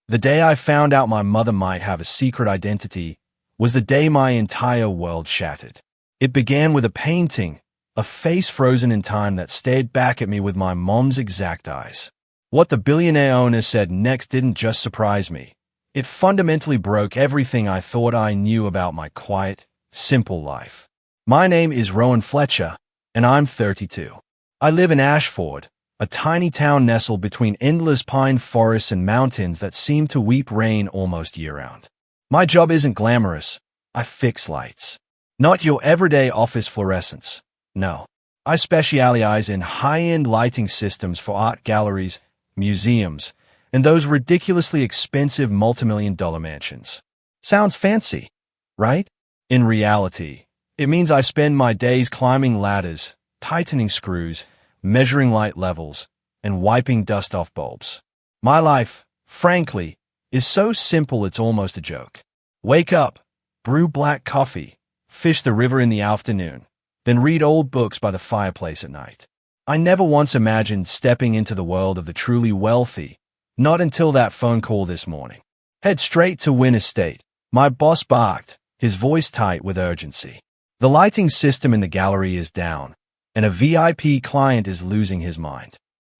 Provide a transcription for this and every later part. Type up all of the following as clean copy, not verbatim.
The day I found out my mother might have a secret identity was the day my entire world shattered. It began with a painting, a face frozen in time that stared back at me with my mom's exact eyes. What the billionaire owner said next didn't just surprise me. It fundamentally broke everything I thought I knew about my quiet, simple life. My name is Rowan Fletcher, and I'm 32. I live in Ashford, a tiny town nestled between endless pine forests and mountains that seem to weep rain almost year-round. My job isn't glamorous. I fix lights. Not your everyday office fluorescence. No. I specialize in high-end lighting systems for art galleries, museums, and those ridiculously expensive multimillion-dollar mansions. Sounds fancy, right? In reality, it means I spend my days climbing ladders, tightening screws, measuring light levels, and wiping dust off bulbs. My life, frankly, is so simple it's almost a joke. Wake up, brew black coffee, fish the river in the afternoon, then read old books by the fireplace at night. I never once imagined stepping into the world of the truly wealthy, not until that phone call this morning. Head straight to Wynn Estate. My boss barked, his voice tight with urgency. The lighting system in the gallery is down, and a VIP client is losing his mind.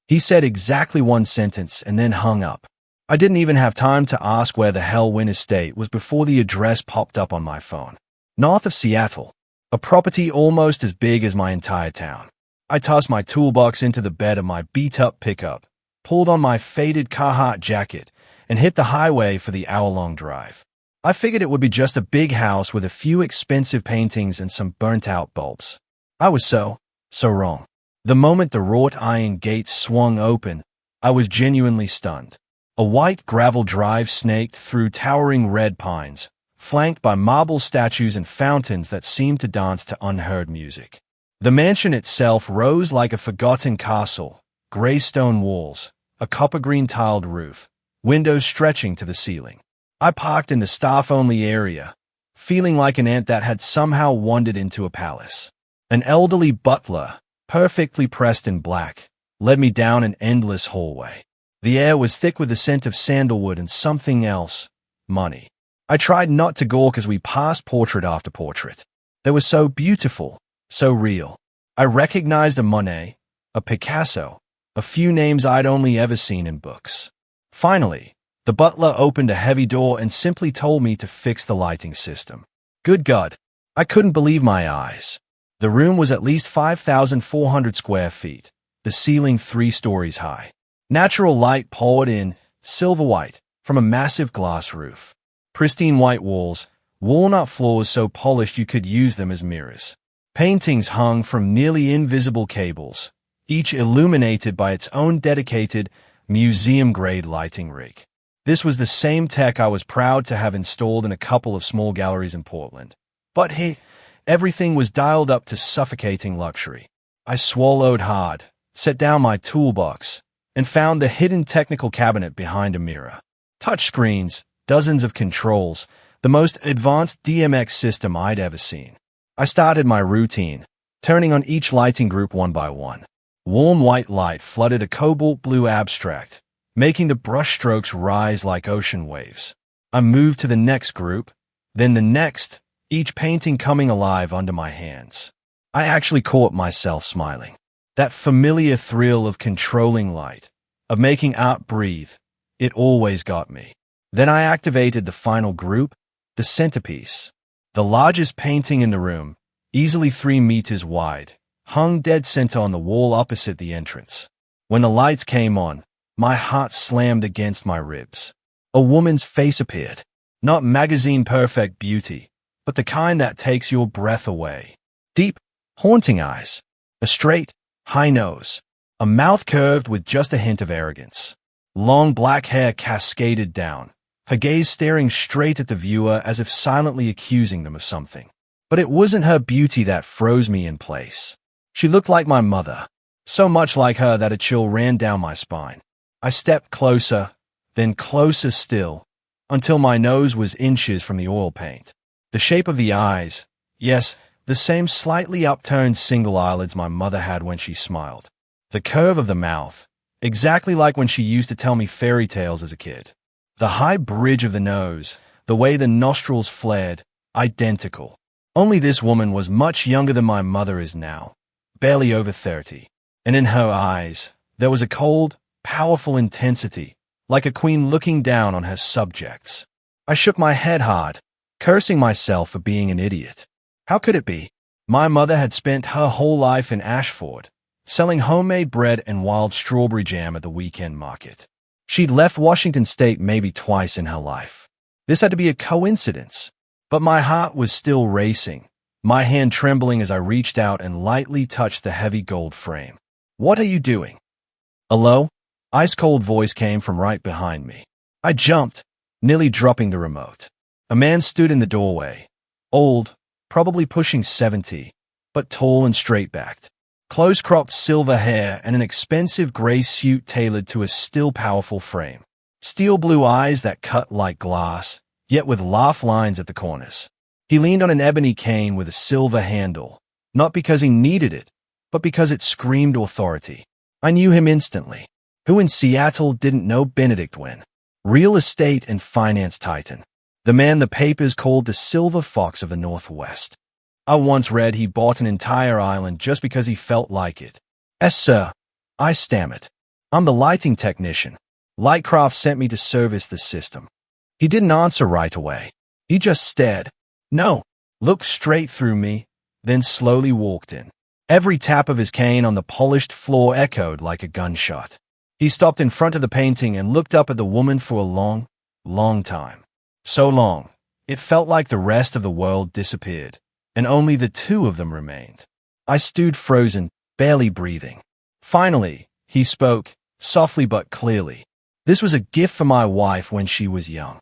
He said exactly one sentence and then hung up. I didn't even have time to ask where the hell Wynn Estate was before the address popped up on my phone. North of Seattle, a property almost as big as my entire town. I tossed my toolbox into the bed of my beat-up pickup, pulled on my faded Carhartt jacket, and hit the highway for the hour-long drive. I figured it would be just a big house with a few expensive paintings and some burnt-out bulbs. I was so wrong. The moment the wrought iron gates swung open, I was genuinely stunned. A white gravel drive snaked through towering red pines, flanked by marble statues and fountains that seemed to dance to unheard music. The mansion itself rose like a forgotten castle, gray stone walls, a copper-green tiled roof, windows stretching to the ceiling. I parked in the staff-only area, feeling like an ant that had somehow wandered into a palace. An elderly butler, perfectly pressed in black, led me down an endless hallway. The air was thick with the scent of sandalwood and something else, money. I tried not to gawk as we passed portrait after portrait. They were so beautiful, so real. I recognized a Monet, a Picasso, a few names I'd only ever seen in books. Finally, the butler opened a heavy door and simply told me to fix the lighting system. Good God, I couldn't believe my eyes. The room was at least 5,400 square feet, the ceiling 3 stories high. Natural light poured in, silver white, from a massive glass roof. Pristine white walls, walnut floors so polished you could use them as mirrors. Paintings hung from nearly invisible cables, each illuminated by its own dedicated, museum-grade lighting rig. This was the same tech I was proud to have installed in a couple of small galleries in Portland. But hey, everything was dialed up to suffocating luxury. I swallowed hard, set down my toolbox, and found the hidden technical cabinet behind a mirror. Touchscreens, dozens of controls, the most advanced DMX system I'd ever seen. I started my routine, turning on each lighting group one by one. Warm white light flooded a cobalt blue abstract, making the brushstrokes rise like ocean waves. I moved to the next group, then the next, each painting coming alive under my hands. I actually caught myself smiling. That familiar thrill of controlling light, of making art breathe, it always got me. Then I activated the final group, the centerpiece. The largest painting in the room, easily 3 meters wide, hung dead center on the wall opposite the entrance. When the lights came on, my heart slammed against my ribs. A woman's face appeared. Not magazine-perfect beauty, but the kind that takes your breath away. Deep, haunting eyes. A straight, high nose. A mouth curved with just a hint of arrogance. Long black hair cascaded down, her gaze staring straight at the viewer as if silently accusing them of something. But it wasn't her beauty that froze me in place. She looked like my mother, so much like her that a chill ran down my spine. I stepped closer, then closer still, until my nose was inches from the oil paint. The shape of the eyes, yes, the same slightly upturned single eyelids my mother had when she smiled. The curve of the mouth, exactly like when she used to tell me fairy tales as a kid. The high bridge of the nose, the way the nostrils flared, identical. Only this woman was much younger than my mother is now, barely over 30. And in her eyes, there was a cold, powerful intensity, like a queen looking down on her subjects. I shook my head hard, cursing myself for being an idiot. How could it be? My mother had spent her whole life in Ashford, selling homemade bread and wild strawberry jam at the weekend market. She'd left Washington State maybe twice in her life. This had to be a coincidence. But my heart was still racing, my hand trembling as I reached out and lightly touched the heavy gold frame. "What are you doing?" A low, ice-cold voice came from right behind me. I jumped, nearly dropping the remote. A man stood in the doorway, old, probably pushing 70, but tall and straight-backed. Close-cropped silver hair and an expensive gray suit tailored to a still powerful frame. Steel blue eyes that cut like glass, yet with laugh lines at the corners. He leaned on an ebony cane with a silver handle, not because he needed it, but because it screamed authority. I knew him instantly. Who in Seattle didn't know Benedict Wynn? Real estate and finance titan. The man the papers called the Silver Fox of the Northwest. I once read he bought an entire island just because he felt like it. "Yes, sir," I stammered. "I'm the lighting technician. Lightcraft sent me to service the system." He didn't answer right away. He just stared. No, looked straight through me, then slowly walked in. Every tap of his cane on the polished floor echoed like a gunshot. He stopped in front of the painting and looked up at the woman for a long, long time. So long, it felt like the rest of the world disappeared, and only the two of them remained. I stood frozen, barely breathing. Finally, he spoke, softly but clearly. "This was a gift for my wife when she was young."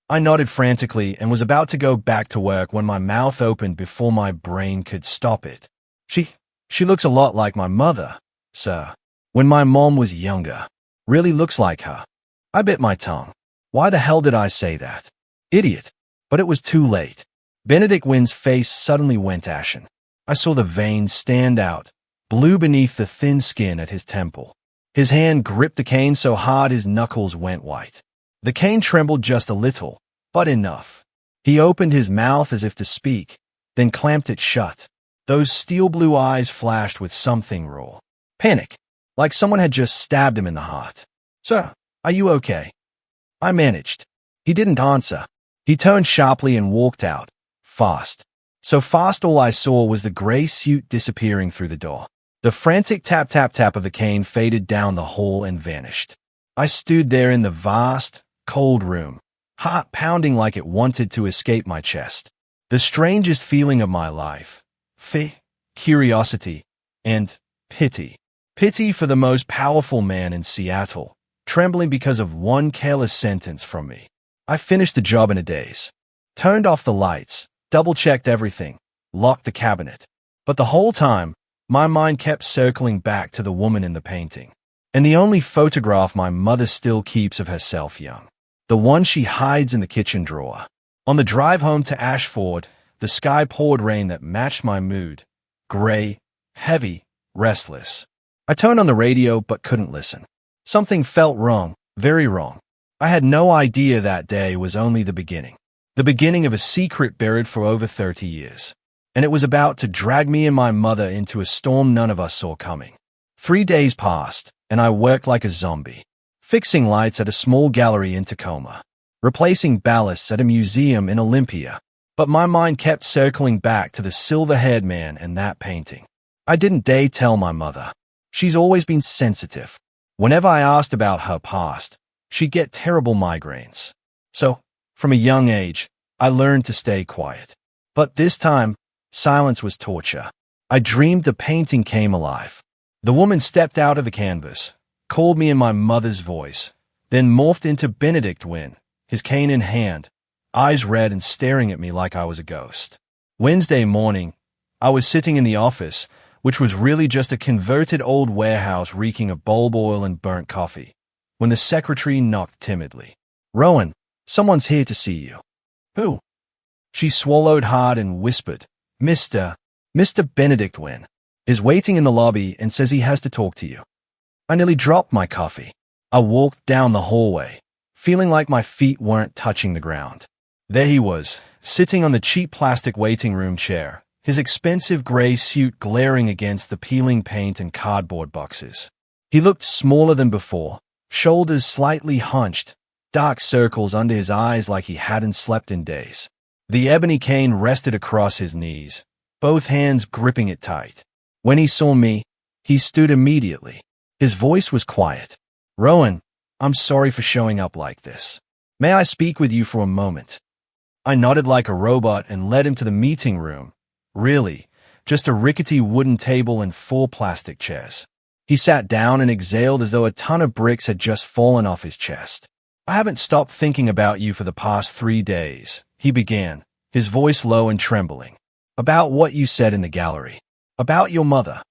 I nodded frantically and was about to go back to work when my mouth opened before my brain could stop it. She looks a lot like my mother, sir. When my mom was younger. Really looks like her." I bit my tongue. Why the hell did I say that? Idiot. But it was too late. Benedict Wynn's face suddenly went ashen. I saw the veins stand out, blue beneath the thin skin at his temple. His hand gripped the cane so hard his knuckles went white. The cane trembled just a little, but enough. He opened his mouth as if to speak, then clamped it shut. Those steel blue eyes flashed with something raw. Panic, like someone had just stabbed him in the heart. "Sir, are you okay?" I managed. He didn't answer. He turned sharply and walked out, fast. So fast all I saw was the gray suit disappearing through the door. The frantic tap-tap-tap of the cane faded down the hall and vanished. I stood there in the vast, cold room, heart pounding like it wanted to escape my chest. The strangest feeling of my life. Fear, curiosity, and pity. Pity for the most powerful man in Seattle, trembling because of one careless sentence from me. I finished the job in a daze. Turned off the lights, double-checked everything, locked the cabinet. But the whole time, my mind kept circling back to the woman in the painting. And the only photograph my mother still keeps of herself young. The one she hides in the kitchen drawer. On the drive home to Ashford, the sky poured rain that matched my mood. Gray, heavy, restless. I turned on the radio but couldn't listen. Something felt wrong, very wrong. I had no idea that day was only the beginning. The beginning of a secret buried for over 30 years. And it was about to drag me and my mother into a storm none of us saw coming. 3 days passed, and I worked like a zombie. Fixing lights at a small gallery in Tacoma. Replacing ballasts at a museum in Olympia. But my mind kept circling back to the silver-haired man and that painting. I didn't dare tell my mother. She's always been sensitive. Whenever I asked about her past, she'd get terrible migraines. So, from a young age, I learned to stay quiet. But this time, silence was torture. I dreamed the painting came alive. The woman stepped out of the canvas, called me in my mother's voice, then morphed into Benedict Wynn, his cane in hand, eyes red and staring at me like I was a ghost. Wednesday morning, I was sitting in the office, which was really just a converted old warehouse reeking of bulb oil and burnt coffee, when the secretary knocked timidly. "Rowan, someone's here to see you." "Who?" She swallowed hard and whispered, Mr. Benedict Wynn is waiting in the lobby and says he has to talk to you." I nearly dropped my coffee. I walked down the hallway, feeling like my feet weren't touching the ground. There he was, sitting on the cheap plastic waiting room chair, his expensive gray suit glaring against the peeling paint and cardboard boxes. He looked smaller than before, shoulders slightly hunched, dark circles under his eyes like he hadn't slept in days. The ebony cane rested across his knees, both hands gripping it tight. When he saw me, he stood immediately. His voice was quiet. "Rowan, I'm sorry for showing up like this. May I speak with you for a moment?" I nodded like a robot and led him to the meeting room. Really, just a rickety wooden table and 4 plastic chairs. He sat down and exhaled as though a ton of bricks had just fallen off his chest. "I haven't stopped thinking about you for the past 3 days," he began, his voice low and trembling. "About what you said in the gallery. About your mother."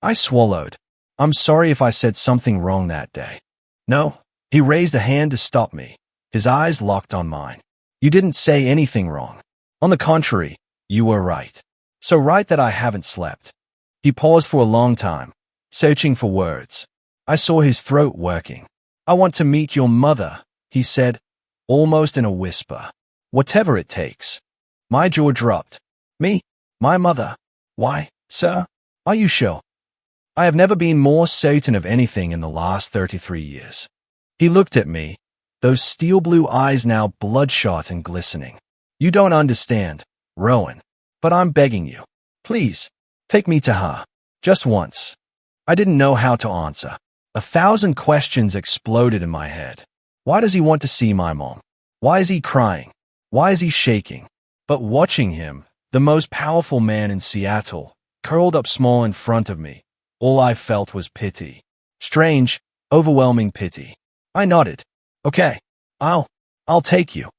I swallowed. "I'm sorry if I said something wrong that day." "No." He raised a hand to stop me, his eyes locked on mine. "You didn't say anything wrong. On the contrary, you were right. So right that I haven't slept." He paused for a long time, searching for words. I saw his throat working. "I want to meet your mother," he said, almost in a whisper. "Whatever it takes." My jaw dropped. "Me? My mother? Why, sir? Are you sure?" I have never been more certain of anything in the last 33 years. He looked at me, those steel blue eyes now bloodshot and glistening. "You don't understand, Rowan, but I'm begging you. Please, take me to her. Just once." I didn't know how to answer. 1,000 questions exploded in my head. Why does he want to see my mom? Why is he crying? Why is he shaking? But watching him, the most powerful man in Seattle, curled up small in front of me, all I felt was pity. Strange, overwhelming pity. I nodded. "Okay, I'll take you."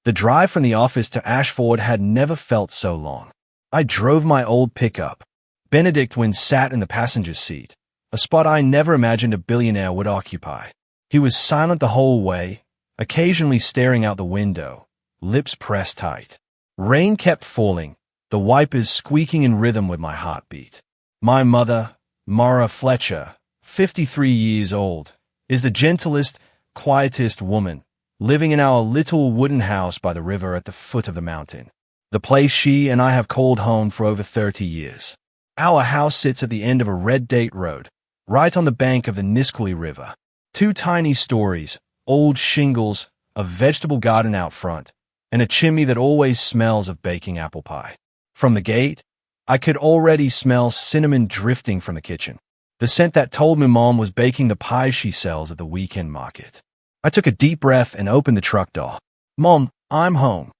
The drive from the office to Ashford had never felt so long. I drove my old pickup. Benedict sat in the passenger seat, a spot I never imagined a billionaire would occupy. He was silent the whole way, occasionally staring out the window, lips pressed tight. Rain kept falling, the wipers squeaking in rhythm with my heartbeat. My mother, Mara Fletcher, 53 years old, is the gentlest, quietest woman, living in our little wooden house by the river at the foot of the mountain. The place she and I have called home for over 30 years. Our house sits at the end of a red dirt road, right on the bank of the Nisqually River. 2 tiny stories, old shingles, a vegetable garden out front, and a chimney that always smells of baking apple pie. From the gate, I could already smell cinnamon drifting from the kitchen, the scent that told me Mom was baking the pies she sells at the weekend market. I took a deep breath and opened the truck door. "Mom, I'm home."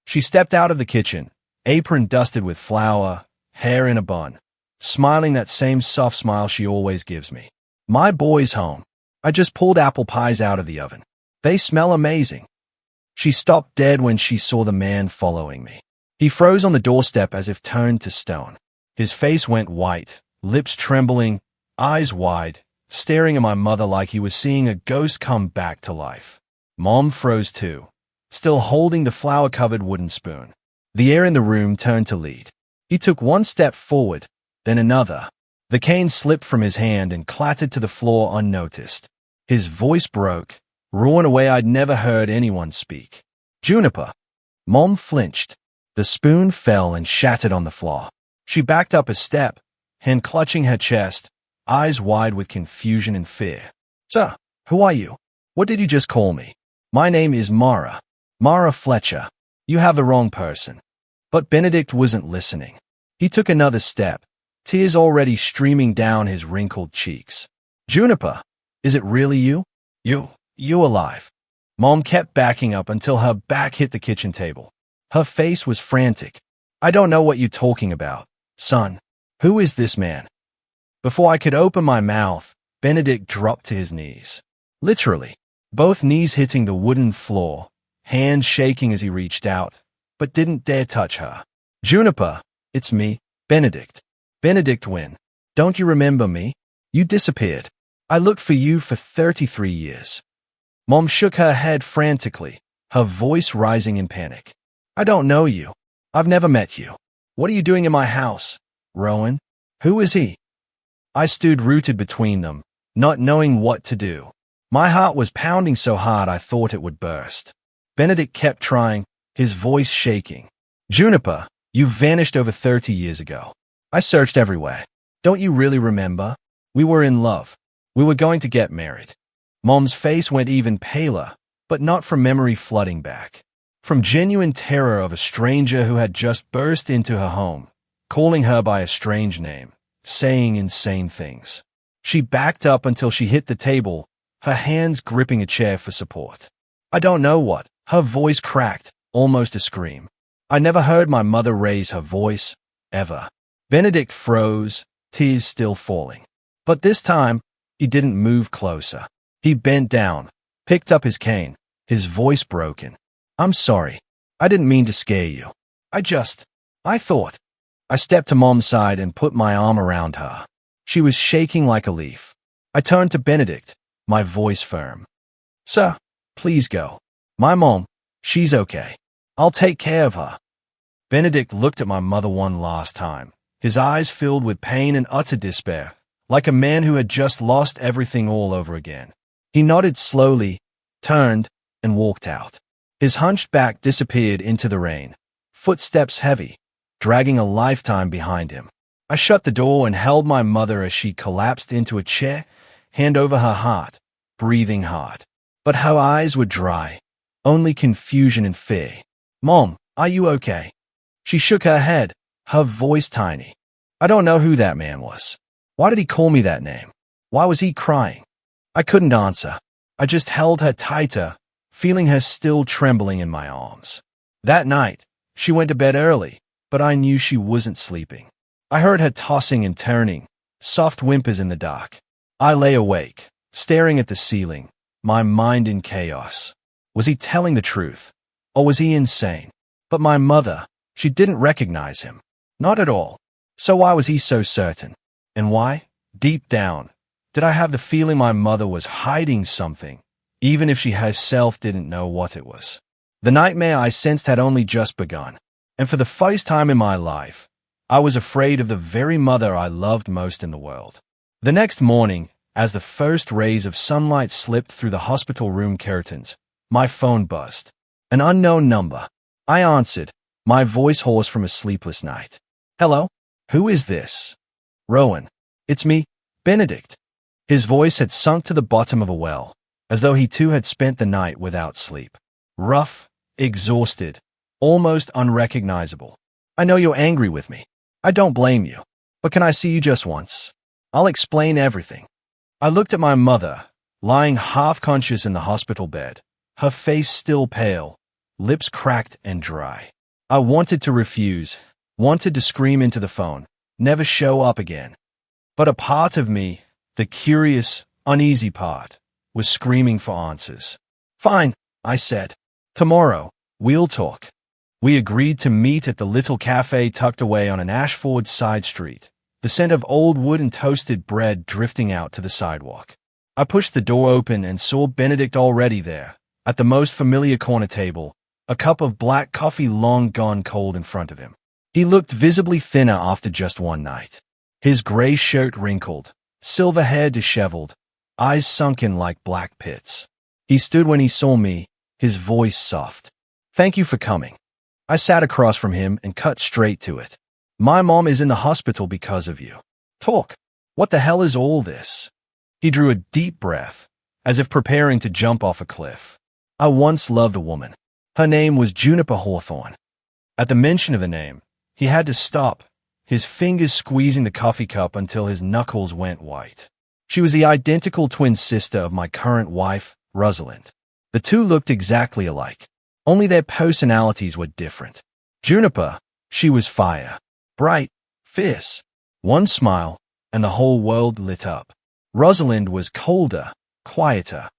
She stepped out of the kitchen, apron dusted with flour, hair in a bun, smiling that same soft smile she always gives me. "My boy's home. I just pulled apple pies out of the oven. They smell amazing." She stopped dead when she saw the man following me. He froze on the doorstep as if turned to stone. His face went white, lips trembling, eyes wide, staring at my mother like he was seeing a ghost come back to life. Mom froze too, still holding the flour-covered wooden spoon. The air in the room turned to lead. He took one step forward, then another. The cane slipped from his hand and clattered to the floor unnoticed. His voice broke, raw in a way I'd never heard anyone speak. "Juniper." Mom flinched. The spoon fell and shattered on the floor. She backed up a step, hand clutching her chest, eyes wide with confusion and fear. "Sir, who are you? What did you just call me?" "My name is Mara. Mara Fletcher. You have the wrong person." But Benedict wasn't listening. He took another step, tears already streaming down his wrinkled cheeks. "Juniper, is it really you? You alive?" Mom kept backing up until her back hit the kitchen table. Her face was frantic. "I don't know what you're talking about, son. Who is this man?" Before I could open my mouth, Benedict dropped to his knees. Literally, both knees hitting the wooden floor, hands shaking as he reached out, but didn't dare touch her. "Juniper, it's me, Benedict. Benedict Wynn. Don't you remember me? You disappeared. I looked for you for 33 years. Mom shook her head frantically, her voice rising in panic. "I don't know you. I've never met you. What are you doing in my house, Rowan? Who is he?" I stood rooted between them, not knowing what to do. My heart was pounding so hard I thought it would burst. Benedict kept trying, his voice shaking. Juniper, you vanished over 30 years ago. I searched everywhere. Don't you really remember? We were in love. We were going to get married. Mom's face went even paler, but not from memory flooding back. From genuine terror of a stranger who had just burst into her home, calling her by a strange name, saying insane things. She backed up until she hit the table, her hands gripping a chair for support. I don't know what. Her voice cracked, almost a scream. I never heard my mother raise her voice, ever. Benedict froze, tears still falling. But this time, he didn't move closer. He bent down, picked up his cane, his voice broken. I'm sorry. I didn't mean to scare you. I thought. I stepped to Mom's side and put my arm around her. She was shaking like a leaf. I turned to Benedict, my voice firm. Sir, please go. My mom, she's okay. I'll take care of her. Benedict looked at my mother one last time, his eyes filled with pain and utter despair, like a man who had just lost everything all over again. He nodded slowly, turned, and walked out. His hunched back disappeared into the rain, footsteps heavy, dragging a lifetime behind him. I shut the door and held my mother as she collapsed into a chair, hand over her heart, breathing hard. But her eyes were dry, only confusion and fear. Mom, are you okay? She shook her head, her voice tiny. I don't know who that man was. Why did he call me that name? Why was he crying? I couldn't answer. I just held her tighter, feeling her still trembling in my arms. That night, she went to bed early, but I knew she wasn't sleeping. I heard her tossing and turning, soft whimpers in the dark. I lay awake, staring at the ceiling, my mind in chaos. Was he telling the truth? Or was he insane? But my mother, she didn't recognize him. Not at all. So why was he so certain? And why? Deep down, did I have the feeling my mother was hiding something, even if she herself didn't know what it was? The nightmare I sensed had only just begun, and for the first time in my life, I was afraid of the very mother I loved most in the world. The next morning, as the first rays of sunlight slipped through the hospital room curtains, my phone buzzed. An unknown number. I answered, my voice hoarse from a sleepless night. Hello? Who is this? Rowan. It's me, Benedict. His voice had sunk to the bottom of a well, as though he too had spent the night without sleep. Rough, exhausted, almost unrecognizable. I know you're angry with me. I don't blame you. But can I see you just once? I'll explain everything. I looked at my mother, lying half-conscious in the hospital bed, her face still pale, lips cracked and dry. I wanted to refuse, wanted to scream into the phone, never show up again. But a part of me, the curious, uneasy part, was screaming for answers. Fine, I said. Tomorrow, we'll talk. We agreed to meet at the little cafe tucked away on an Ashford side street, the scent of old wood and toasted bread drifting out to the sidewalk. I pushed the door open and saw Benedict already there, at the most familiar corner table, a cup of black coffee long gone cold in front of him. He looked visibly thinner after just one night. His gray shirt wrinkled, silver hair disheveled, eyes sunken like black pits. He stood when he saw me, his voice soft. Thank you for coming. I sat across from him and cut straight to it. My mom is in the hospital because of you. Talk. What the hell is all this? He drew a deep breath, as if preparing to jump off a cliff. I once loved a woman. Her name was Juniper Hawthorne. At the mention of the name, he had to stop, his fingers squeezing the coffee cup until his knuckles went white. She was the identical twin sister of my current wife, Rosalind. The two looked exactly alike, only their personalities were different. Juniper, she was fire, bright, fierce. One smile, and the whole world lit up. Rosalind was colder, quieter.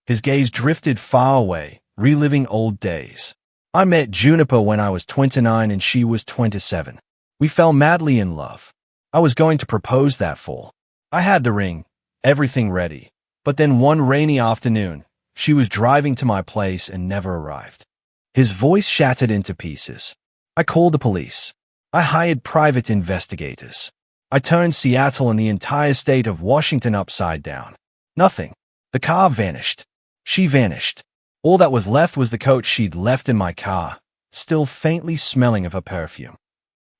His gaze drifted far away, reliving old days. I met Juniper when I was 29 and she was 27. We fell madly in love. I was going to propose that fall. I had the ring, everything ready. But then one rainy afternoon, she was driving to my place and never arrived. His voice shattered into pieces. I called the police. I hired private investigators. I turned Seattle and the entire state of Washington upside down. Nothing. The car vanished. She vanished. All that was left was the coat she'd left in my car, still faintly smelling of her perfume.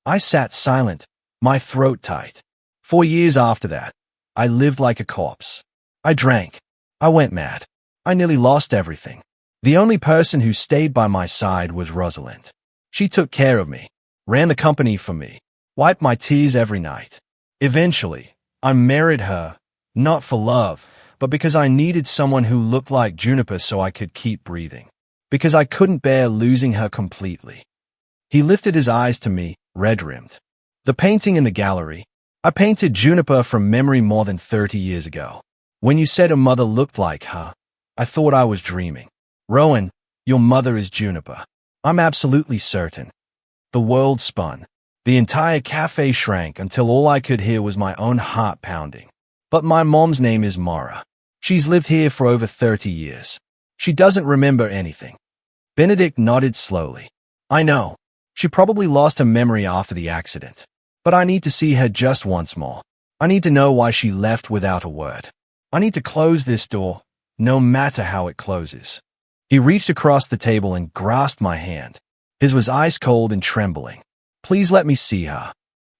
I sat silent, my throat tight. 4 years after that, I lived like a corpse. I drank. I went mad. I nearly lost everything. The only person who stayed by my side was Rosalind. She took care of me, ran the company for me, wiped my tears every night. Eventually, I married her, not for love, but because I needed someone who looked like Juniper so I could keep breathing. Because I couldn't bear losing her completely. He lifted his eyes to me, red-rimmed. The painting in the gallery. I painted Juniper from memory more than 30 years ago. When you said her mother looked like her, I thought I was dreaming. Rowan, your mother is Juniper. I'm absolutely certain. The world spun. The entire cafe shrank until all I could hear was my own heart pounding. But my mom's name is Mara. She's lived here for over 30 years. She doesn't remember anything. Benedict nodded slowly. I know. She probably lost her memory after the accident. But I need to see her just once more. I need to know why she left without a word. I need to close this door, no matter how it closes. He reached across the table and grasped my hand. His was ice cold and trembling. Please let me see her.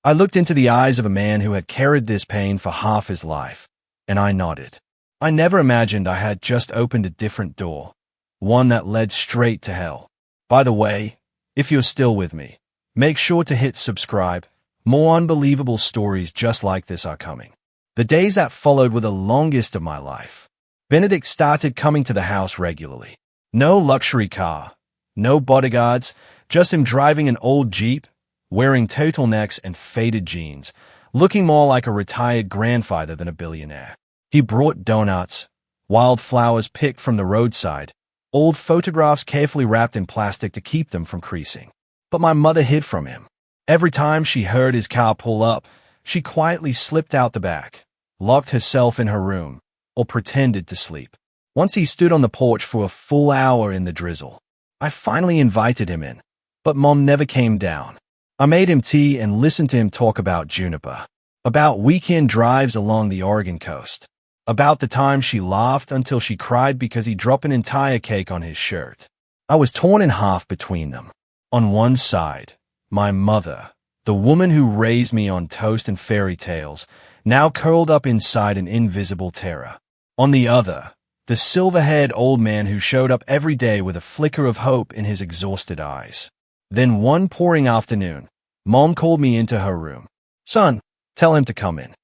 I looked into the eyes of a man who had carried this pain for half his life, and I nodded. I never imagined I had just opened a different door, one that led straight to hell. By the way, if you're still with me, make sure to hit subscribe. More unbelievable stories just like this are coming. The days that followed were the longest of my life. Benedict started coming to the house regularly. No luxury car, no bodyguards, just him driving an old Jeep, wearing turtlenecks and faded jeans, looking more like a retired grandfather than a billionaire. He brought donuts, wildflowers picked from the roadside, old photographs carefully wrapped in plastic to keep them from creasing. But my mother hid from him. Every time she heard his car pull up, she quietly slipped out the back, locked herself in her room, or pretended to sleep. Once he stood on the porch for a full hour in the drizzle. I finally invited him in, but Mom never came down. I made him tea and listened to him talk about Juniper, about weekend drives along the Oregon coast, about the time she laughed until she cried because he dropped an entire cake on his shirt. I was torn in half between them. On one side, my mother, the woman who raised me on toast and fairy tales, now curled up inside an invisible terror. On the other, the silver-haired old man who showed up every day with a flicker of hope in his exhausted eyes. Then one pouring afternoon, Mom called me into her room. Son, tell him to come in.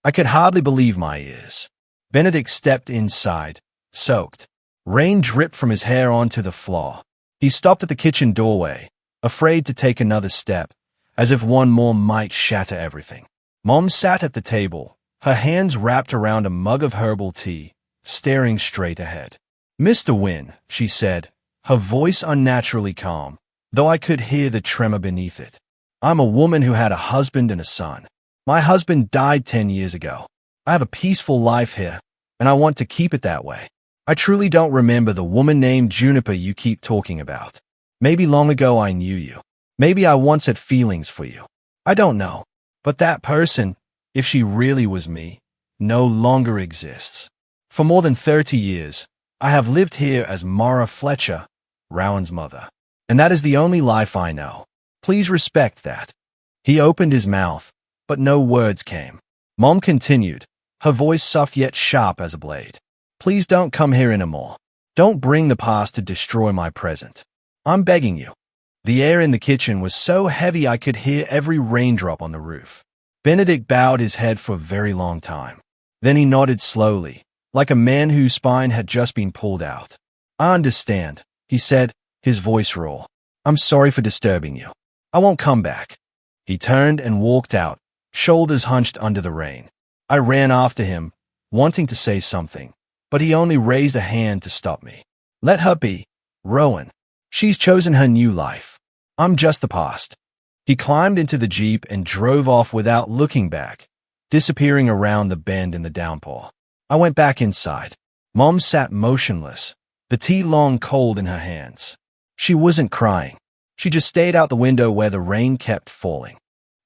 I could hardly believe my ears. Benedict stepped inside, soaked. Rain dripped from his hair onto the floor. He stopped at the kitchen doorway, afraid to take another step, as if one more might shatter everything. Mom sat at the table, her hands wrapped around a mug of herbal tea, staring straight ahead. Mr. Wynne, she said, her voice unnaturally calm, though I could hear the tremor beneath it. I'm a woman who had a husband and a son. My husband died 10 years ago. I have a peaceful life here, and I want to keep it that way. I truly don't remember the woman named Juniper you keep talking about. Maybe long ago I knew you. Maybe I once had feelings for you. I don't know. But that person, if she really was me, no longer exists. For more than 30 years, I have lived here as Mara Fletcher, Rowan's mother. And that is the only life I know. Please respect that. He opened his mouth, but no words came. Mom continued, her voice soft yet sharp as a blade. Please don't come here anymore. Don't bring the past to destroy my present. I'm begging you. The air in the kitchen was so heavy I could hear every raindrop on the roof. Benedict bowed his head for a very long time. Then he nodded slowly, like a man whose spine had just been pulled out. I understand, he said, his voice raw. I'm sorry for disturbing you. I won't come back. He turned and walked out, shoulders hunched under the rain. I ran after him, wanting to say something, but he only raised a hand to stop me. Let her be, Rowan. She's chosen her new life. I'm just the past. He climbed into the Jeep and drove off without looking back, disappearing around the bend in the downpour. I went back inside. Mom sat motionless, the tea long cold in her hands. She wasn't crying. She just stayed out the window where the rain kept falling.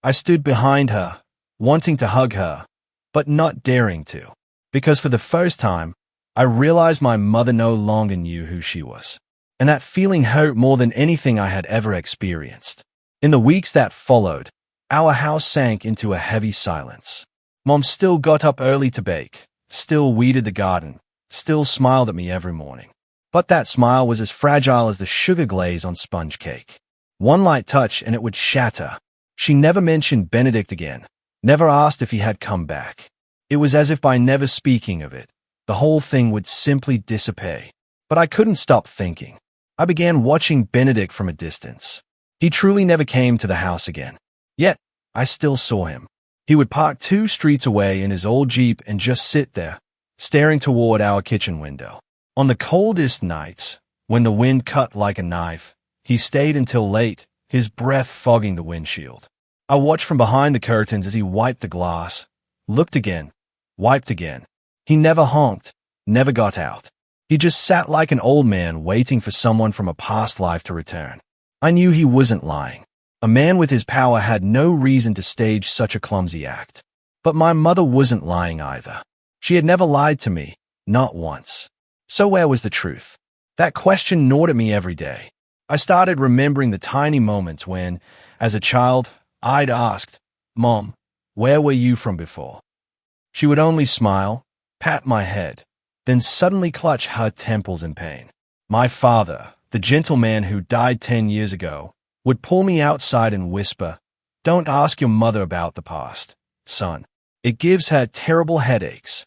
I stood behind her, wanting to hug her, but not daring to, because for the first time, I realized my mother no longer knew who she was, and that feeling hurt more than anything I had ever experienced. In the weeks that followed, our house sank into a heavy silence. Mom still got up early to bake, still weeded the garden, still smiled at me every morning. But that smile was as fragile as the sugar glaze on sponge cake. One light touch and it would shatter. She never mentioned Benedict again, never asked if he had come back. It was as if by never speaking of it, the whole thing would simply disappear. But I couldn't stop thinking. I began watching Benedict from a distance. He truly never came to the house again. Yet, I still saw him. He would park 2 streets away in his old Jeep and just sit there, staring toward our kitchen window. On the coldest nights, when the wind cut like a knife, he stayed until late, his breath fogging the windshield. I watched from behind the curtains as he wiped the glass, looked again, wiped again. He never honked, never got out. He just sat like an old man waiting for someone from a past life to return. I knew he wasn't lying. A man with his power had no reason to stage such a clumsy act. But my mother wasn't lying either. She had never lied to me, not once. So where was the truth? That question gnawed at me every day. I started remembering the tiny moments when, as a child, I'd asked, "Mom, where were you from before?" She would only smile, pat my head, then suddenly clutch her temples in pain. My father, the gentleman who died 10 years ago, would pull me outside and whisper, "Don't ask your mother about the past, son. It gives her terrible headaches."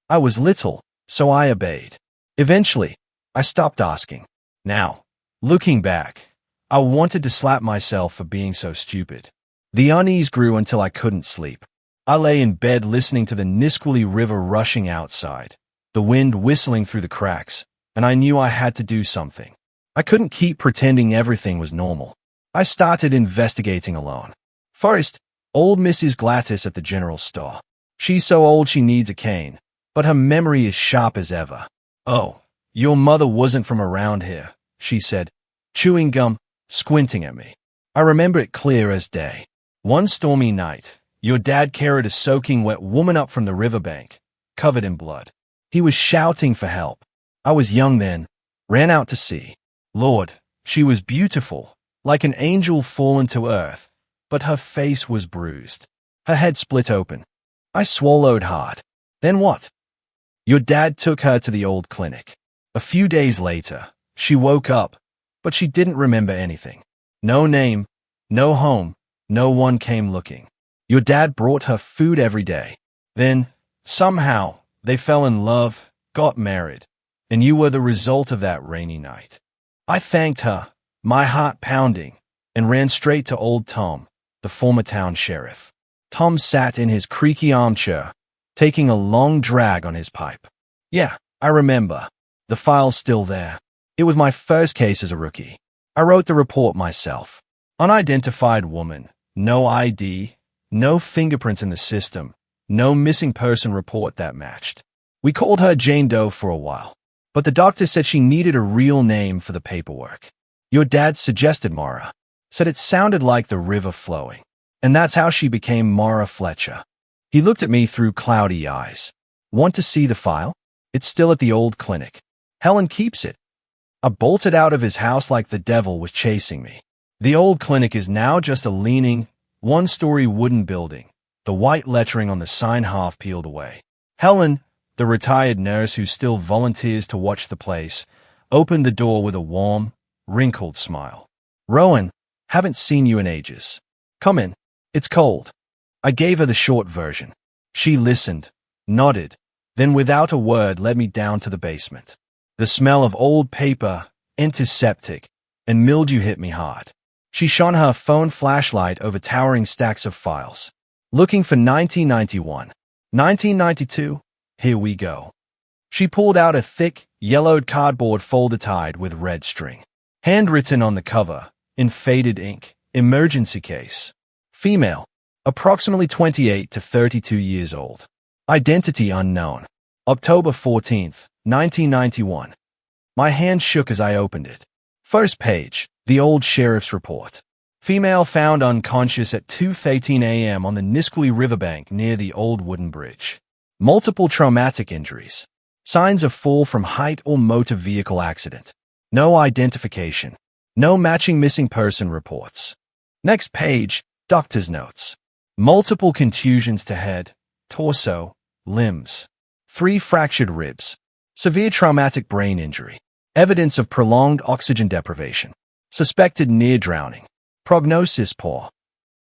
I was little, so I obeyed. Eventually, I stopped asking. Now, looking back, I wanted to slap myself for being so stupid. The unease grew until I couldn't sleep. I lay in bed listening to the Nisqually River rushing outside, the wind whistling through the cracks, and I knew I had to do something. I couldn't keep pretending everything was normal. I started investigating alone. First, old Mrs. Glattis at the general store. She's so old she needs a cane, but her memory is sharp as ever. "Oh, your mother wasn't from around here," she said, chewing gum, squinting at me. I remember it clear as day. One stormy night, your dad carried a soaking wet woman up from the riverbank, covered in blood. He was shouting for help. I was young then, ran out to see. Lord, she was beautiful, like an angel fallen to earth, but her face was bruised. Her head split open. I swallowed hard. Then what? Your dad took her to the old clinic. A few days later, she woke up, but she didn't remember anything. No name, no home, no one came looking. Your dad brought her food every day. Then, somehow, they fell in love, got married, and you were the result of that rainy night. I thanked her, my heart pounding, and ran straight to old Tom, the former town sheriff. Tom sat in his creaky armchair, taking a long drag on his pipe. "Yeah, I remember. The file's still there. It was my first case as a rookie. I wrote the report myself. Unidentified woman, no ID, no fingerprints in the system, no missing person report that matched. We called her Jane Doe for a while, but the doctor said she needed a real name for the paperwork. Your dad suggested Mara, said it sounded like the river flowing, and that's how she became Mara Fletcher." He looked at me through cloudy eyes. "Want to see the file? It's still at the old clinic. Helen keeps it." I bolted out of his house like the devil was chasing me. The old clinic is now just a leaning, one-story wooden building, the white lettering on the sign half peeled away. Helen, the retired nurse who still volunteers to watch the place, opened the door with a warm, wrinkled smile. "Rowan, haven't seen you in ages. Come in. It's cold." I gave her the short version. She listened, nodded, then without a word led me down to the basement. The smell of old paper, antiseptic, and mildew hit me hard. She shone her phone flashlight over towering stacks of files. Looking for 1991. 1992? Here we go. She pulled out a thick, yellowed cardboard folder tied with red string. Handwritten on the cover, in faded ink, emergency case. Female, approximately 28 to 32 years old. Identity unknown. October 14th, 1991. My hand shook as I opened it. First page, the old sheriff's report. Female found unconscious at 2:13 a.m. on the Nisqually riverbank near the old wooden bridge. Multiple traumatic injuries. Signs of fall from height or motor vehicle accident. No identification. No matching missing person reports. Next page, doctor's notes. Multiple contusions to head, torso, limbs. 3 fractured ribs. Severe traumatic brain injury. Evidence of prolonged oxygen deprivation. Suspected near drowning. Prognosis poor.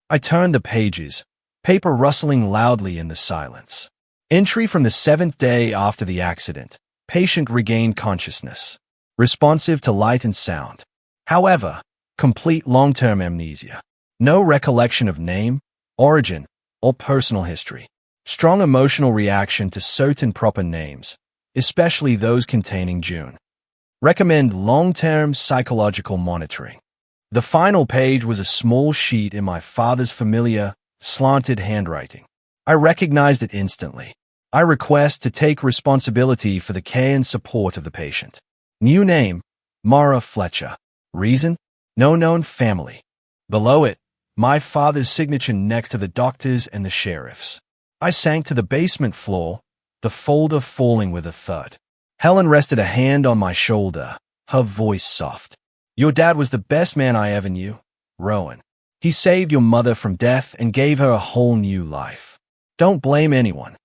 I turned the pages, paper rustling loudly in the silence. Entry from the 7th day after the accident. Patient regained consciousness. Responsive to light and sound. However, complete long-term amnesia. No recollection of name, origin, or personal history. Strong emotional reaction to certain proper names, especially those containing June. Recommend long-term psychological monitoring. The final page was a small sheet in my father's familiar, slanted handwriting. I recognized it instantly. I request to take responsibility for the care and support of the patient. New name, Mara Fletcher. Reason, no known family. Below it, my father's signature next to the doctor's and the sheriff's. I sank to the basement floor, the folder falling with a thud. Helen rested a hand on my shoulder, her voice soft. Your dad was the best man I ever knew, Rowan. He saved your mother from death and gave her a whole new life. Don't blame anyone.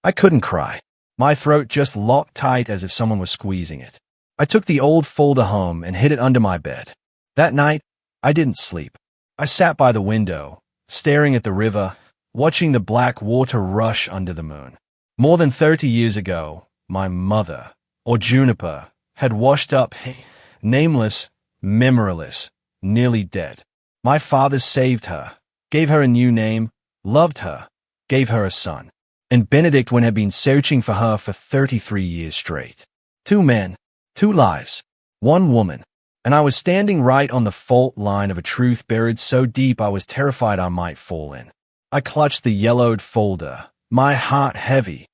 I couldn't cry. My throat just locked tight as if someone was squeezing it. I took the old folder home and hid it under my bed. That night, I didn't sleep. I sat by the window, staring at the river, watching the black water rush under the moon. More than 30 years ago, my mother, or Juniper, had washed up, nameless, memoryless, nearly dead. My father saved her, gave her a new name, loved her, gave her a son. And Benedict had been searching for her for 33 years straight. 2 men, 2 lives, 1 woman. And I was standing right on the fault line of a truth buried so deep I was terrified I might fall in. I clutched the yellowed folder, my heart heavy,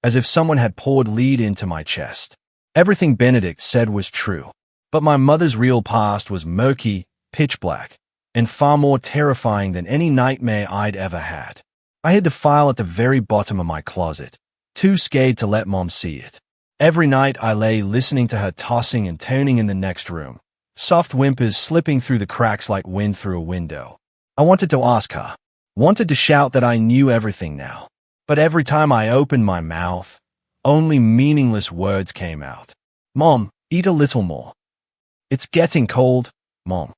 as if someone had poured lead into my chest. Everything Benedict said was true. But my mother's real past was murky, pitch black, and far more terrifying than any nightmare I'd ever had. I hid the file at the very bottom of my closet, too scared to let Mom see it. Every night I lay listening to her tossing and turning in the next room, soft whimpers slipping through the cracks like wind through a window. I wanted to ask her, wanted to shout that I knew everything now. But every time I opened my mouth, only meaningless words came out. Mom, eat a little more. It's getting cold, Mom.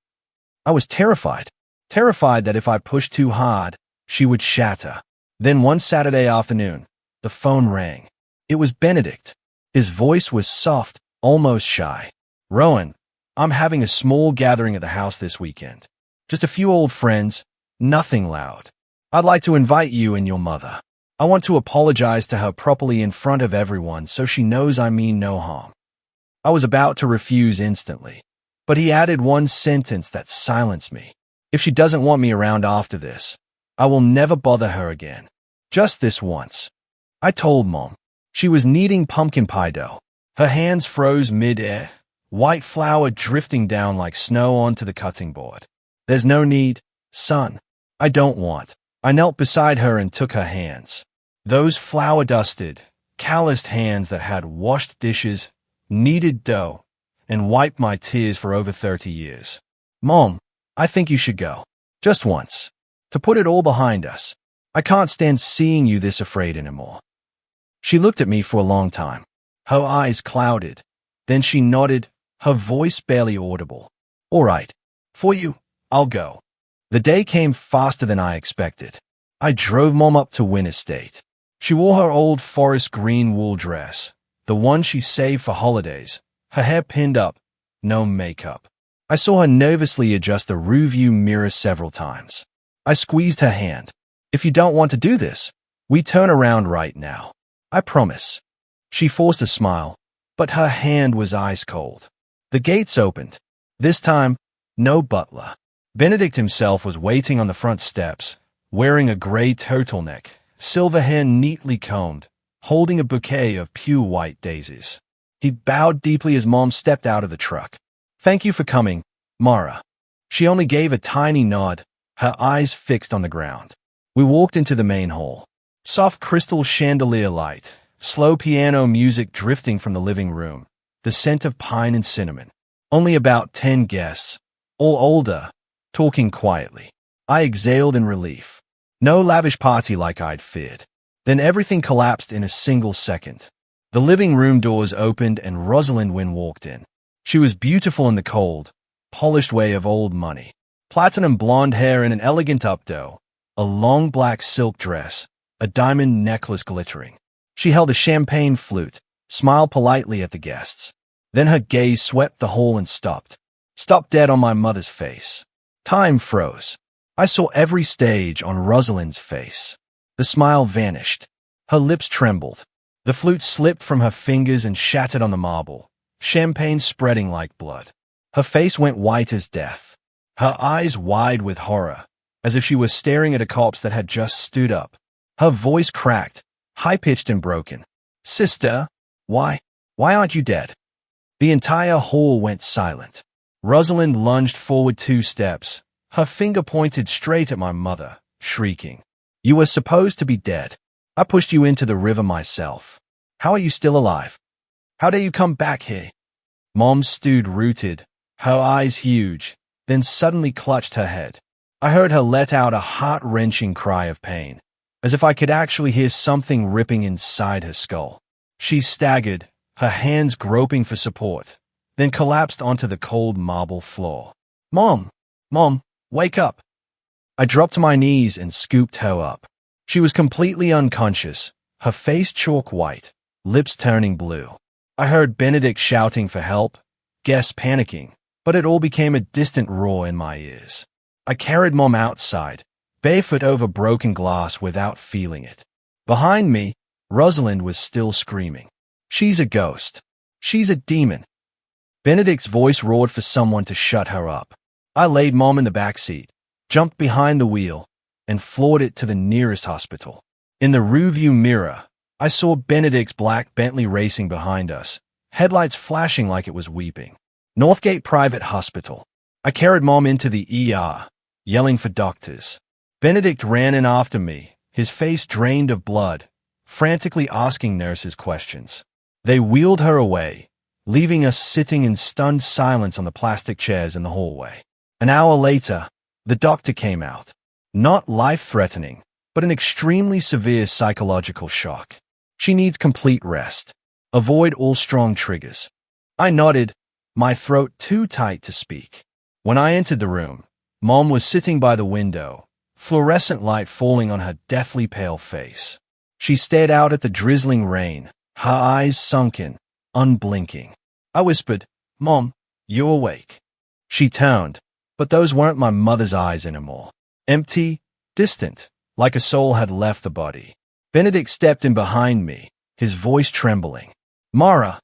I was terrified that if I pushed too hard, she would shatter. Then one Saturday afternoon, the phone rang. It was Benedict. His voice was soft, almost shy. Rowan, I'm having a small gathering at the house this weekend. Just a few old friends, nothing loud. I'd like to invite you and your mother. I want to apologize to her properly in front of everyone so she knows I mean no harm. I was about to refuse instantly, but he added one sentence that silenced me. If she doesn't want me around after this, I will never bother her again. Just this once. I told Mom. She was kneading pumpkin pie dough. Her hands froze mid-air, white flour drifting down like snow onto the cutting board. There's no need, son. I don't want. I knelt beside her and took her hands. Those flour-dusted, calloused hands that had washed dishes, kneaded dough, and wiped my tears for over 30 years. Mom, I think you should go. Just once. To put it all behind us. I can't stand seeing you this afraid anymore. She looked at me for a long time. Her eyes clouded. Then she nodded, her voice barely audible. All right. For you, I'll go. The day came faster than I expected. I drove Mom up to Wynn Estate. She wore her old forest green wool dress, the one she saved for holidays, her hair pinned up, no makeup. I saw her nervously adjust the rearview mirror several times. I squeezed her hand. If you don't want to do this, we turn around right now. I promise. She forced a smile, but her hand was ice cold. The gates opened. This time, no butler. Benedict himself was waiting on the front steps, wearing a gray turtleneck, silver hair neatly combed, holding a bouquet of pure white daisies. He bowed deeply as Mom stepped out of the truck. Thank you for coming, Mara. She only gave a tiny nod, her eyes fixed on the ground. We walked into the main hall. Soft crystal chandelier light, slow piano music drifting from the living room, the scent of pine and cinnamon. Only about 10 guests, all older, talking quietly. I exhaled in relief. No lavish party like I'd feared. Then everything collapsed in a single second. The living room doors opened and Rosalind Wynne walked in. She was beautiful in the cold, polished way of old money. Platinum blonde hair in an elegant updo, a long black silk dress, a diamond necklace glittering. She held a champagne flute, smiled politely at the guests. Then her gaze swept the hall and stopped. Stopped dead on my mother's face. Time froze. I saw every stage on Rosalind's face. The smile vanished. Her lips trembled. The flute slipped from her fingers and shattered on the marble, champagne spreading like blood. Her face went white as death. Her eyes wide with horror, as if she was staring at a corpse that had just stood up. Her voice cracked, high-pitched and broken. "Sister, why aren't you dead?" The entire hall went silent. Rosalind lunged forward 2 steps, her finger pointed straight at my mother, shrieking, "You were supposed to be dead. I pushed you into the river myself. How are you still alive? How dare you come back here?" Mom stood rooted, her eyes huge, then suddenly clutched her head. I heard her let out a heart-wrenching cry of pain, as if I could actually hear something ripping inside her skull. She staggered, her hands groping for support, then collapsed onto the cold marble floor. Mom, wake up." I dropped to my knees and scooped her up. She was completely unconscious, her face chalk white, lips turning blue. I heard Benedict shouting for help, guests panicking, but it all became a distant roar in my ears. I carried Mom outside, barefoot over broken glass without feeling it. Behind me, Rosalind was still screaming. "She's a ghost. She's a demon." Benedict's voice roared for someone to shut her up. I laid Mom in the back seat, jumped behind the wheel, and floored it to the nearest hospital. In the rearview mirror, I saw Benedict's black Bentley racing behind us, headlights flashing like it was weeping. Northgate Private Hospital. I carried Mom into the ER, yelling for doctors. Benedict ran in after me, his face drained of blood, frantically asking nurses questions. They wheeled her away, leaving us sitting in stunned silence on the plastic chairs in the hallway. An hour later, the doctor came out. Not life-threatening, but an extremely severe psychological shock. She needs complete rest. Avoid all strong triggers. I nodded, my throat too tight to speak. When I entered the room, Mom was sitting by the window, fluorescent light falling on her deathly pale face. She stared out at the drizzling rain, her eyes sunken, unblinking. I whispered, "Mom, you awake?" She turned, but those weren't my mother's eyes anymore. Empty, distant, like a soul had left the body. Benedict stepped in behind me, his voice trembling. Mara,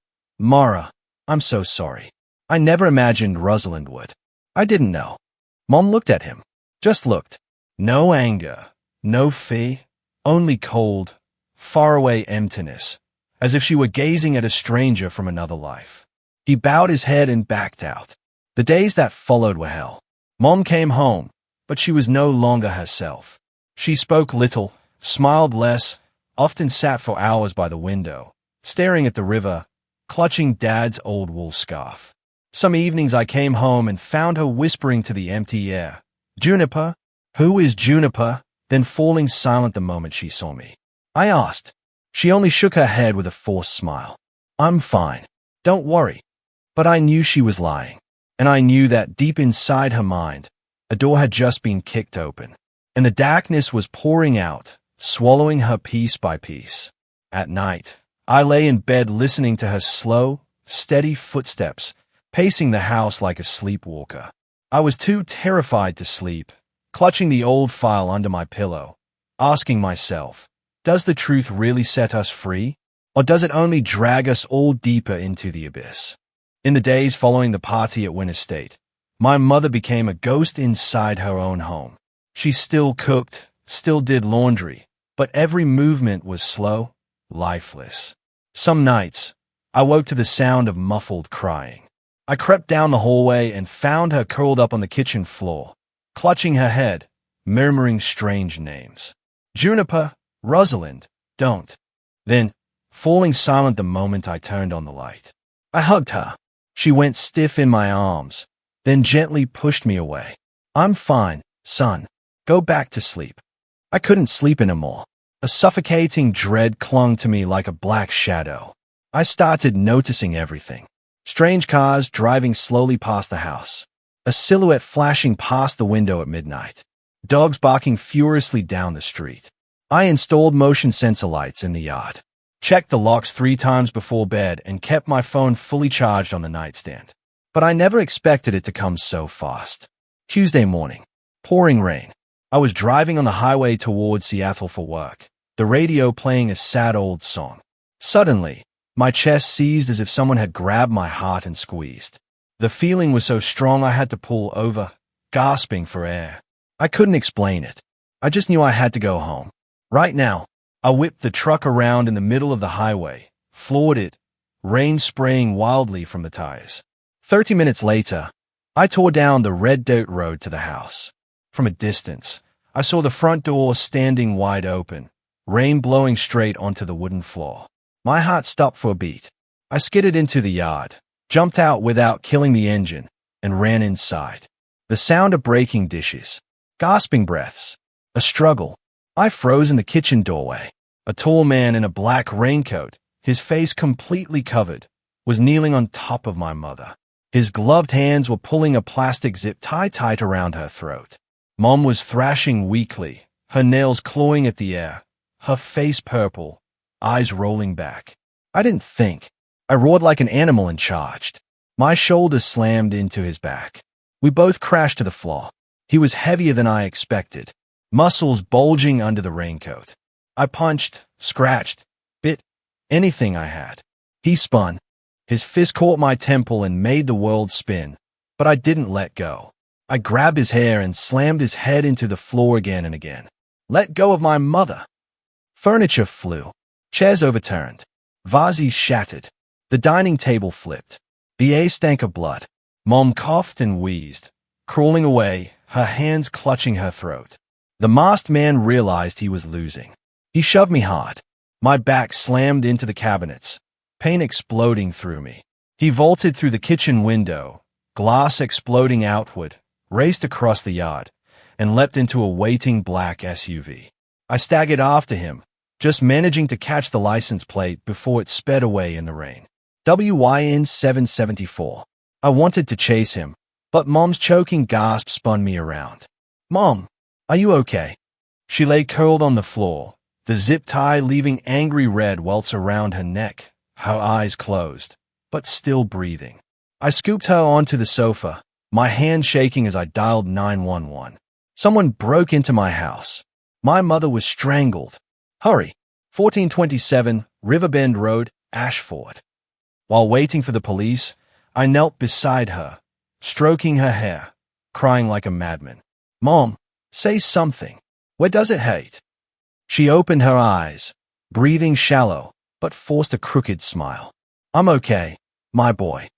I'm so sorry. I never imagined Rosalind would. I didn't know." Mom looked at him. Just looked. No anger, no fear, only cold, faraway emptiness, as if she were gazing at a stranger from another life. He bowed his head and backed out. The days that followed were hell. Mom came home, but she was no longer herself. She spoke little, smiled less, often sat for hours by the window, staring at the river, clutching Dad's old wool scarf. Some evenings I came home and found her whispering to the empty air, "Juniper? Who is Juniper?" then falling silent the moment she saw me. I asked. She only shook her head with a forced smile. "I'm fine. Don't worry." But I knew she was lying, and I knew that deep inside her mind, a door had just been kicked open, and the darkness was pouring out, swallowing her piece by piece. At night, I lay in bed listening to her slow, steady footsteps, pacing the house like a sleepwalker. I was too terrified to sleep, clutching the old file under my pillow, asking myself, does the truth really set us free, or does it only drag us all deeper into the abyss? In the days following the party at Wynne Estate, my mother became a ghost inside her own home. She still cooked, still did laundry, but every movement was slow, lifeless. Some nights, I woke to the sound of muffled crying. I crept down the hallway and found her curled up on the kitchen floor, clutching her head, murmuring strange names. "Juniper, Rosalind, don't." Then, falling silent the moment I turned on the light. I hugged her. She went stiff in my arms, then gently pushed me away. I'm fine, son. Go back to sleep. I couldn't sleep anymore. A suffocating dread clung to me like a black shadow. I started noticing everything. Strange cars driving slowly past the house. A silhouette flashing past the window at midnight. Dogs barking furiously down the street. I installed motion sensor lights in the yard. Checked the locks 3 times before bed and kept my phone fully charged on the nightstand. But I never expected it to come so fast. Tuesday morning. Pouring rain. I was driving on the highway towards Seattle for work, the radio playing a sad old song. Suddenly, my chest seized as if someone had grabbed my heart and squeezed. The feeling was so strong I had to pull over, gasping for air. I couldn't explain it. I just knew I had to go home. Right now. I whipped the truck around in the middle of the highway, floored it, rain spraying wildly from the tires. 30 minutes later, I tore down the red dirt road to the house. From a distance, I saw the front door standing wide open, rain blowing straight onto the wooden floor. My heart stopped for a beat. I skidded into the yard, jumped out without killing the engine, and ran inside. The sound of breaking dishes, gasping breaths, a struggle. I froze in the kitchen doorway. A tall man in a black raincoat, his face completely covered, was kneeling on top of my mother. His gloved hands were pulling a plastic zip tie tight around her throat. Mom was thrashing weakly, her nails clawing at the air, her face purple, eyes rolling back. I didn't think. I roared like an animal and charged. My shoulders slammed into his back. We both crashed to the floor. He was heavier than I expected, muscles bulging under the raincoat. I punched, scratched, bit, anything I had. He spun. His fist caught my temple and made the world spin, but I didn't let go. I grabbed his hair and slammed his head into the floor again and again. Let go of my mother. Furniture flew. Chairs overturned. Vases shattered. The dining table flipped. The air stank of blood. Mom coughed and wheezed, crawling away, her hands clutching her throat. The masked man realized he was losing. He shoved me hard. My back slammed into the cabinets, pain exploding through me. He vaulted through the kitchen window, glass exploding outward, raced across the yard, and leapt into a waiting black SUV. I staggered after him, just managing to catch the license plate before it sped away in the rain. WYN 774. I wanted to chase him, but Mom's choking gasp spun me around. Mom, are you okay? She lay curled on the floor, the zip tie leaving angry red welts around her neck, her eyes closed, but still breathing. I scooped her onto the sofa, my hand shaking as I dialed 911. Someone broke into my house. My mother was strangled. Hurry. 1427 Riverbend Road, Ashford. While waiting for the police, I knelt beside her, stroking her hair, crying like a madman. Mom, say something. Where does it hate? She opened her eyes, breathing shallow, but forced a crooked smile. I'm okay, my boy.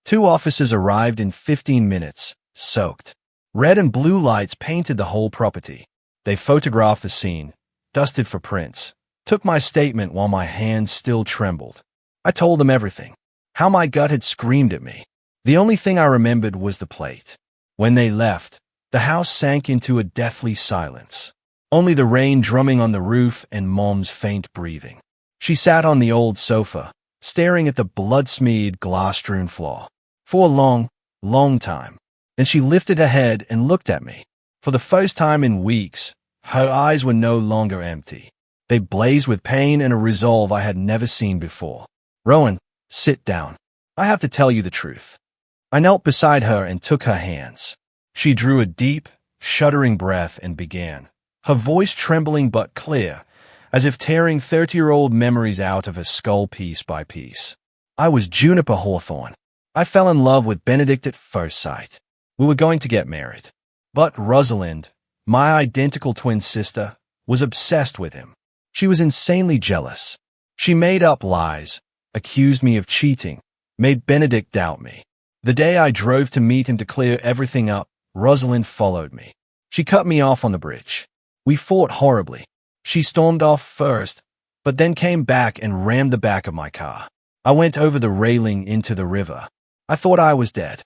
2 officers arrived in 15 minutes, soaked. Red and blue lights painted the whole property. They photographed the scene, dusted for prints, took my statement while my hands still trembled. I told them everything, how my gut had screamed at me. The only thing I remembered was the plate. When they left, the house sank into a deathly silence. Only the rain drumming on the roof and Mom's faint breathing. She sat on the old sofa, staring at the blood-smeared, glass-strewn floor. For a long, long time. Then she lifted her head and looked at me. For the first time in weeks, her eyes were no longer empty. They blazed with pain and a resolve I had never seen before. Rowan, sit down. I have to tell you the truth. I knelt beside her and took her hands. She drew a deep, shuddering breath and began, her voice trembling but clear, as if tearing 30-year-old memories out of her skull piece by piece. I was Juniper Hawthorne. I fell in love with Benedict at first sight. We were going to get married. But Rosalind, my identical twin sister, was obsessed with him. She was insanely jealous. She made up lies, accused me of cheating, made Benedict doubt me. The day I drove to meet him to clear everything up, Rosalind followed me. She cut me off on the bridge. We fought horribly. She stormed off first, but then came back and rammed the back of my car. I went over the railing into the river. I thought I was dead.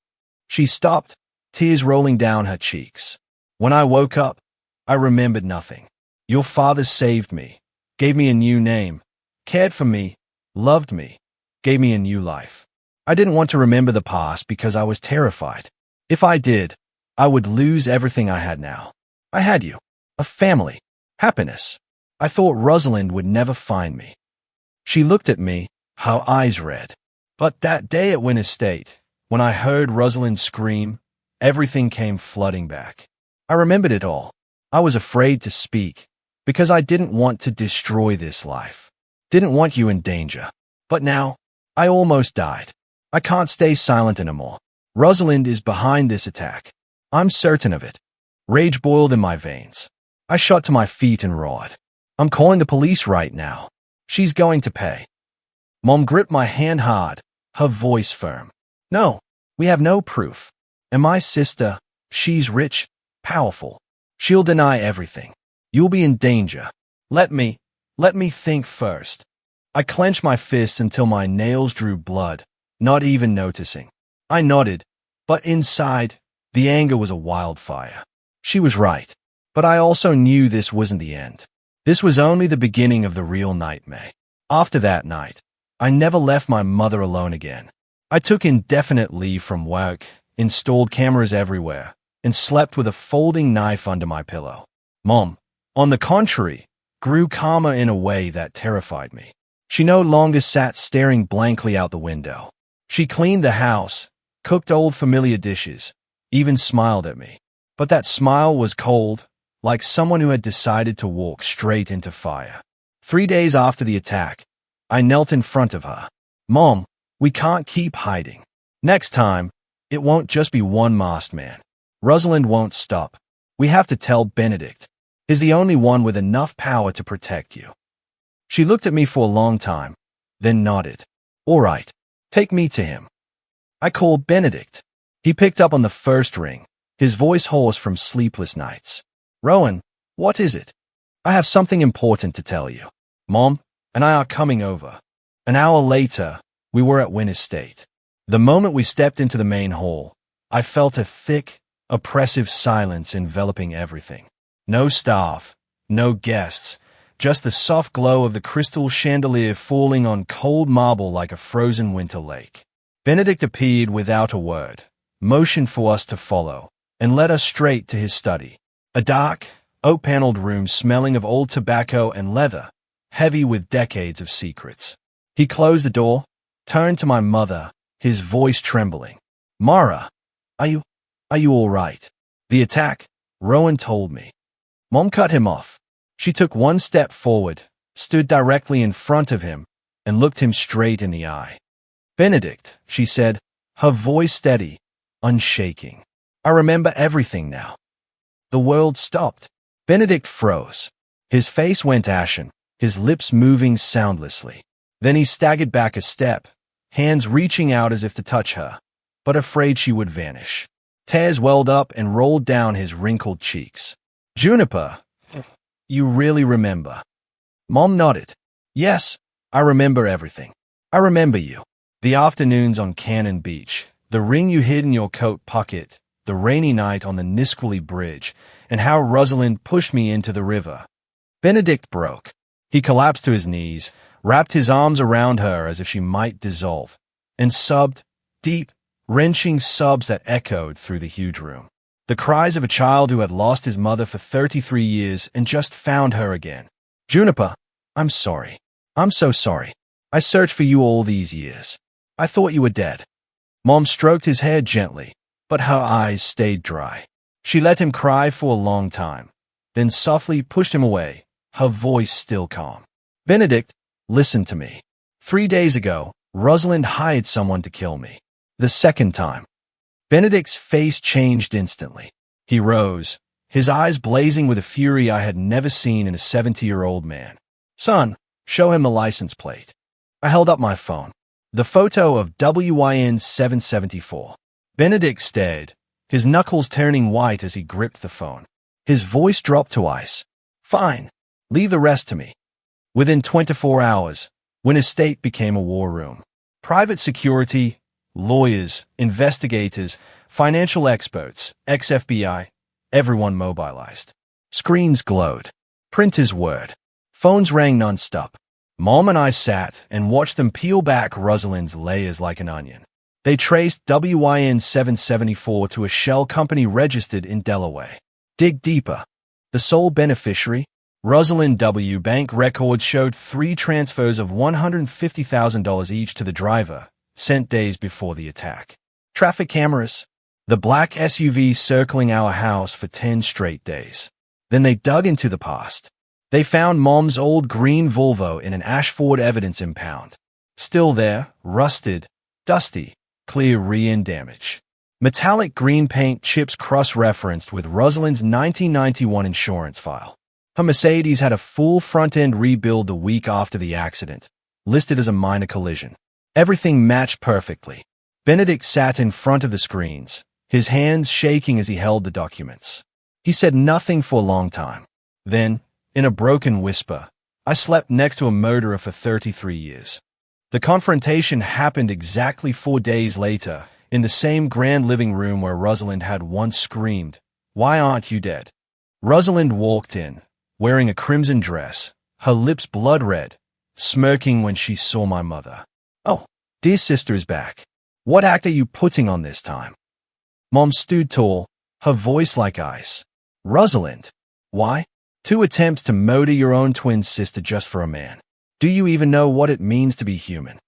She stopped, tears rolling down her cheeks. When I woke up, I remembered nothing. Your father saved me, gave me a new name, cared for me, loved me, gave me a new life. I didn't want to remember the past because I was terrified. If I did, I would lose everything I had now. I had you, a family, happiness. I thought Rosalind would never find me. She looked at me, her eyes red. But that day at Wynn Estate, when I heard Rosalind scream, everything came flooding back. I remembered it all. I was afraid to speak, because I didn't want to destroy this life. Didn't want you in danger. But now, I almost died. I can't stay silent anymore. Rosalind is behind this attack. I'm certain of it. Rage boiled in my veins. I shot to my feet and roared. I'm calling the police right now. She's going to pay. Mom gripped my hand hard, her voice firm. No, we have no proof. And my sister, she's rich, powerful. She'll deny everything. You'll be in danger. Let me think first. I clenched my fists until my nails drew blood, not even noticing. I nodded, but inside, the anger was a wildfire. She was right, but I also knew this wasn't the end. This was only the beginning of the real nightmare. After that night, I never left my mother alone again. I took indefinite leave from work, installed cameras everywhere, and slept with a folding knife under my pillow. Mom, on the contrary, grew calmer in a way that terrified me. She no longer sat staring blankly out the window. She cleaned the house, cooked old familiar dishes, even smiled at me. But that smile was cold, like someone who had decided to walk straight into fire. 3 days after the attack, I knelt in front of her. Mom, we can't keep hiding. Next time, it won't just be one masked man. Rosalind won't stop. We have to tell Benedict. He's the only one with enough power to protect you. She looked at me for a long time, then nodded. All right, take me to him. I called Benedict. He picked up on the first ring, his voice hoarse from sleepless nights. Rowan, what is it? I have something important to tell you. Mom and I are coming over. An hour later, we were at Wynn Estate. The moment we stepped into the main hall, I felt a thick, oppressive silence enveloping everything. No staff, no guests, just the soft glow of the crystal chandelier falling on cold marble like a frozen winter lake. Benedict appeared without a word, motioned for us to follow, and led us straight to his study. A dark, oak-paneled room smelling of old tobacco and leather, heavy with decades of secrets. He closed the door, turned to my mother, his voice trembling. Mara, are you all right? The attack, Rowan told me. Mom cut him off. She took one step forward, stood directly in front of him, and looked him straight in the eye. Benedict, she said, her voice steady, unshaking. I remember everything now. The world stopped. Benedict froze. His face went ashen, his lips moving soundlessly. Then he staggered back a step, hands reaching out as if to touch her, but afraid she would vanish. Tears welled up and rolled down his wrinkled cheeks. Juniper, you really remember? Mom nodded. Yes, I remember everything. I remember you. The afternoons on Cannon Beach, the ring you hid in your coat pocket, the rainy night on the Nisqually Bridge, and how Rosalind pushed me into the river. Benedict broke. He collapsed to his knees, wrapped his arms around her as if she might dissolve, and sobbed, deep, wrenching sobs that echoed through the huge room. The cries of a child who had lost his mother for 33 years and just found her again. Juniper, I'm sorry. I'm so sorry. I searched for you all these years. I thought you were dead. Mom stroked his hair gently, but her eyes stayed dry. She let him cry for a long time, then softly pushed him away, her voice still calm. Benedict, listen to me. 3 days ago, Rosalind hired someone to kill me. The second time. Benedict's face changed instantly. He rose, his eyes blazing with a fury I had never seen in a 70-year-old man. Son, show him the license plate. I held up my phone. The photo of WYN 774. Benedict stared, his knuckles turning white as he gripped the phone. His voice dropped to ice. Fine. Leave the rest to me. Within 24 hours, when his state became a war room, private security, lawyers, investigators, financial experts, ex-FBI, everyone mobilized. Screens glowed. Printers whirred. Phones rang non-stop. Mom and I sat and watched them peel back Rosalind's layers like an onion. They traced WIN 774 to a shell company registered in Delaware. Dig deeper. The sole beneficiary? Rosalind W. Bank records showed 3 transfers of $150,000 each to the driver, sent days before the attack. Traffic cameras. The black SUV circling our house for 10 straight days. Then they dug into the past. They found Mom's old green Volvo in an Ashford evidence impound. Still there, rusted, dusty, clear re-end damage. Metallic green paint chips cross-referenced with Rosalind's 1991 insurance file. Her Mercedes had a full front-end rebuild the week after the accident, listed as a minor collision. Everything matched perfectly. Benedict sat in front of the screens, his hands shaking as he held the documents. He said nothing for a long time. Then, in a broken whisper, I slept next to a murderer for 33 years. The confrontation happened exactly 4 days later, in the same grand living room where Rosalind had once screamed, "Why aren't you dead?" Rosalind walked in, wearing a crimson dress, her lips blood red, smirking when she saw my mother. "Oh, dear sister is back. What act are you putting on this time?" Mom stood tall, her voice like ice. "Rosalind, why? 2 attempts to murder your own twin sister just for a man. Do you even know what it means to be human?"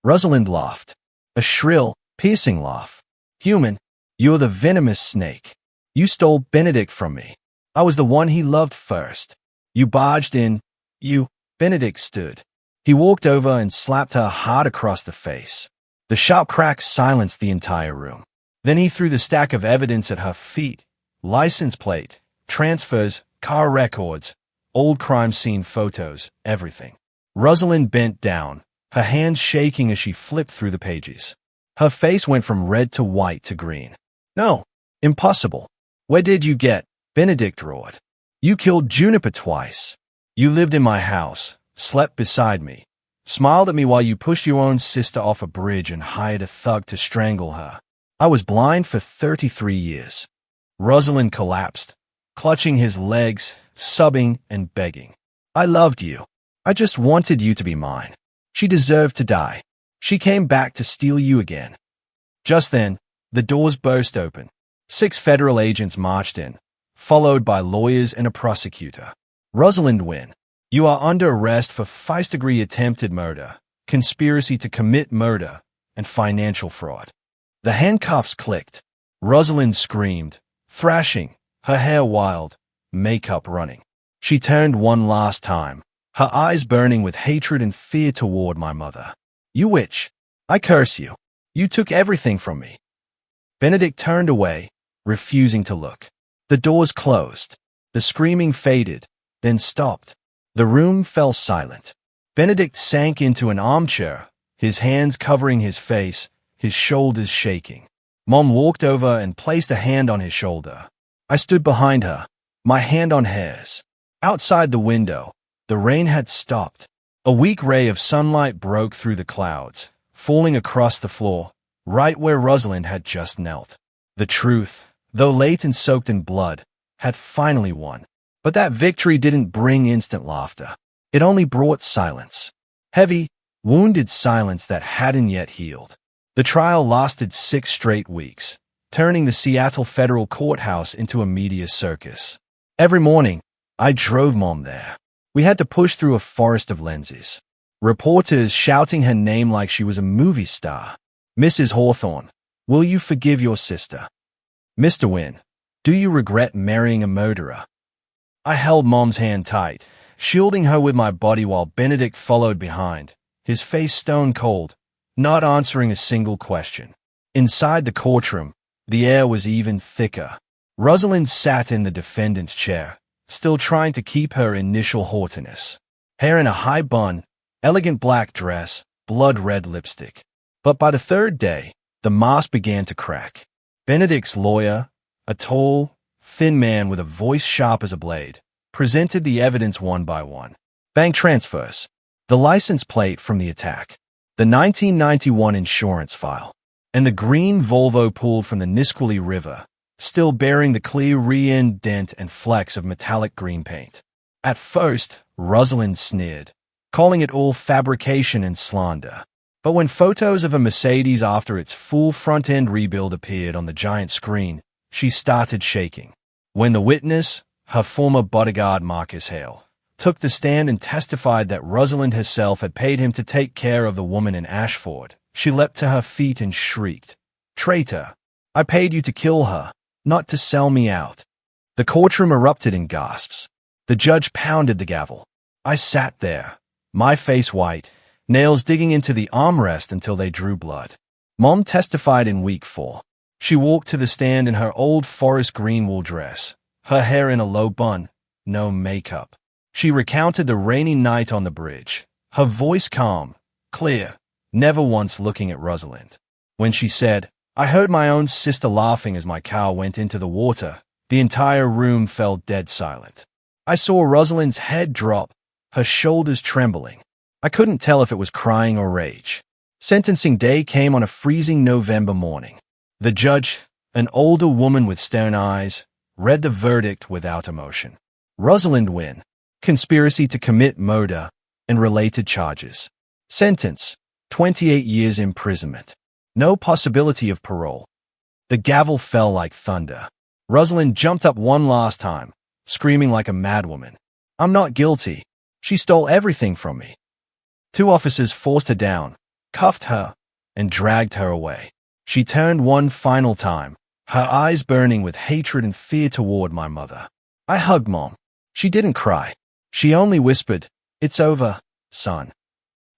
Rosalind laughed, a shrill, piercing laugh. "Human? You're the venomous snake. You stole Benedict from me. I was the one he loved first. You barged in. Benedict stood. He walked over and slapped her hard across the face. The sharp crack silenced the entire room. Then he threw the stack of evidence at her feet. License plate, transfers, car records, old crime scene photos, everything. Rosalind bent down, her hands shaking as she flipped through the pages. Her face went from red to white to green. "No, impossible. Where did you get?" Benedict roared. "You killed Juniper twice. You lived in my house, slept beside me, smiled at me while you pushed your own sister off a bridge and hired a thug to strangle her. I was blind for 33 years. Rosalind collapsed, clutching his legs, sobbing and begging. "I loved you. I just wanted you to be mine. She deserved to die. She came back to steal you again." Just then, the doors burst open. 6 federal agents marched in, followed by lawyers and a prosecutor. "Rosalind Wynn, you are under arrest for first-degree attempted murder, conspiracy to commit murder, and financial fraud." The handcuffs clicked. Rosalind screamed, thrashing, her hair wild, makeup running. She turned one last time, her eyes burning with hatred and fear toward my mother. "You witch! I curse you! You took everything from me!" Benedict turned away, refusing to look. The doors closed. The screaming faded, then stopped. The room fell silent. Benedict sank into an armchair, his hands covering his face, his shoulders shaking. Mom walked over and placed a hand on his shoulder. I stood behind her, my hand on hers. Outside the window, the rain had stopped. A weak ray of sunlight broke through the clouds, falling across the floor, right where Rosalind had just knelt. The truth, though late and soaked in blood, had finally won. But that victory didn't bring instant laughter. It only brought silence. Heavy, wounded silence that hadn't yet healed. The trial lasted 6 straight weeks, turning the Seattle federal courthouse into a media circus. Every morning, I drove Mom there. We had to push through a forest of lenses. Reporters shouting her name like she was a movie star. "Mrs. Hawthorne, will you forgive your sister?" "Mr. Wynn, do you regret marrying a murderer?" I held Mom's hand tight, shielding her with my body while Benedict followed behind, his face stone cold, not answering a single question. Inside the courtroom, the air was even thicker. Rosalind sat in the defendant's chair, still trying to keep her initial haughtiness. Hair in a high bun, elegant black dress, blood-red lipstick. But by the 3rd day, the mask began to crack. Benedict's lawyer, a tall, thin man with a voice sharp as a blade, presented the evidence one by one. Bank transfers. The license plate from the attack. The 1991 insurance file. And the green Volvo pulled from the Nisqually River, still bearing the clear rear-end dent and flecks of metallic green paint. At first, Rosalind sneered, calling it all fabrication and slander. But when photos of a Mercedes after its full front-end rebuild appeared on the giant screen, she started shaking. When the witness, her former bodyguard Marcus Hale, took the stand and testified that Rosalind herself had paid him to take care of the woman in Ashford, she leapt to her feet and shrieked, "Traitor! I paid you to kill her, not to sell me out." The courtroom erupted in gasps. The judge pounded the gavel. I sat there, my face white, nails digging into the armrest until they drew blood. Mom testified in week 4. She walked to the stand in her old forest green wool dress, her hair in a low bun, no makeup. She recounted the rainy night on the bridge, her voice calm, clear, never once looking at Rosalind. When she said, "I heard my own sister laughing as my car went into the water," the entire room fell dead silent. I saw Rosalind's head drop, her shoulders trembling. I couldn't tell if it was crying or rage. Sentencing day came on a freezing November morning. The judge, an older woman with stern eyes, read the verdict without emotion. Rosalind Wynne, conspiracy to commit murder and related charges. Sentence, 28 years imprisonment. No possibility of parole. The gavel fell like thunder. Rosalind jumped up one last time, screaming like a madwoman. "I'm not guilty. She stole everything from me." 2 officers forced her down, cuffed her, and dragged her away. She turned one final time, her eyes burning with hatred and fear toward my mother. I hugged Mom. She didn't cry. She only whispered, "It's over, son."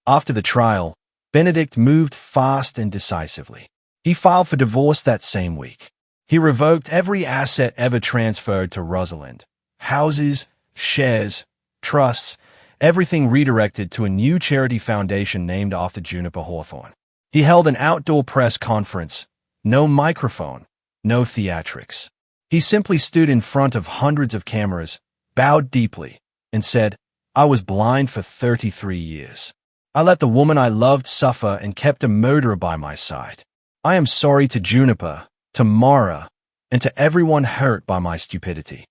After the trial, Benedict moved fast and decisively. He filed for divorce that same week. He revoked every asset ever transferred to Rosalind. Houses, shares, trusts, everything redirected to a new charity foundation named after Juniper Hawthorne. He held an outdoor press conference. No microphone, no theatrics. He simply stood in front of hundreds of cameras, bowed deeply, and said, "I was blind for 33 years. I let the woman I loved suffer and kept a murderer by my side. I am sorry to Juniper, to Mara, and to everyone hurt by my stupidity."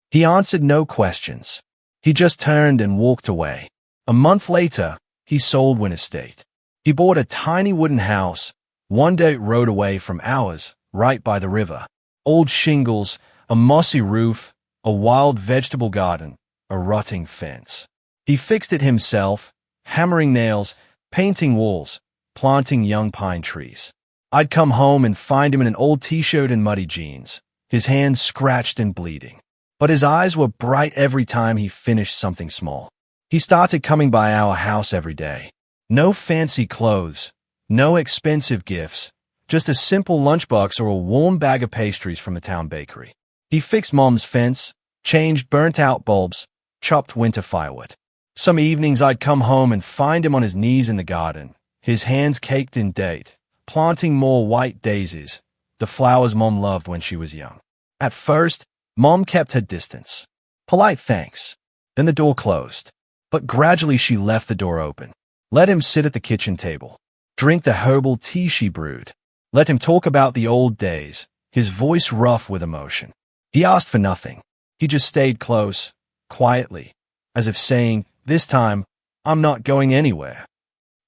He answered no questions. He just turned and walked away. A month later, he sold Wynne Estate. He bought a tiny wooden house, one dirt road away from ours, right by the river. Old shingles, a mossy roof, a wild vegetable garden, a rotting fence. He fixed it himself, hammering nails, painting walls, planting young pine trees. I'd come home and find him in an old t-shirt and muddy jeans, his hands scratched and bleeding. But his eyes were bright every time he finished something small. He started coming by our house every day. No fancy clothes, no expensive gifts, just a simple lunchbox or a warm bag of pastries from the town bakery. He fixed Mom's fence, changed burnt-out bulbs, chopped winter firewood. Some evenings I'd come home and find him on his knees in the garden, his hands caked in dirt, planting more white daisies, the flowers Mom loved when she was young. At first, Mom kept her distance. Polite thanks. Then the door closed. But gradually she left the door open. Let him sit at the kitchen table, drink the herbal tea she brewed. Let him talk about the old days, his voice rough with emotion. He asked for nothing. He just stayed close, quietly, as if saying, "This time, I'm not going anywhere."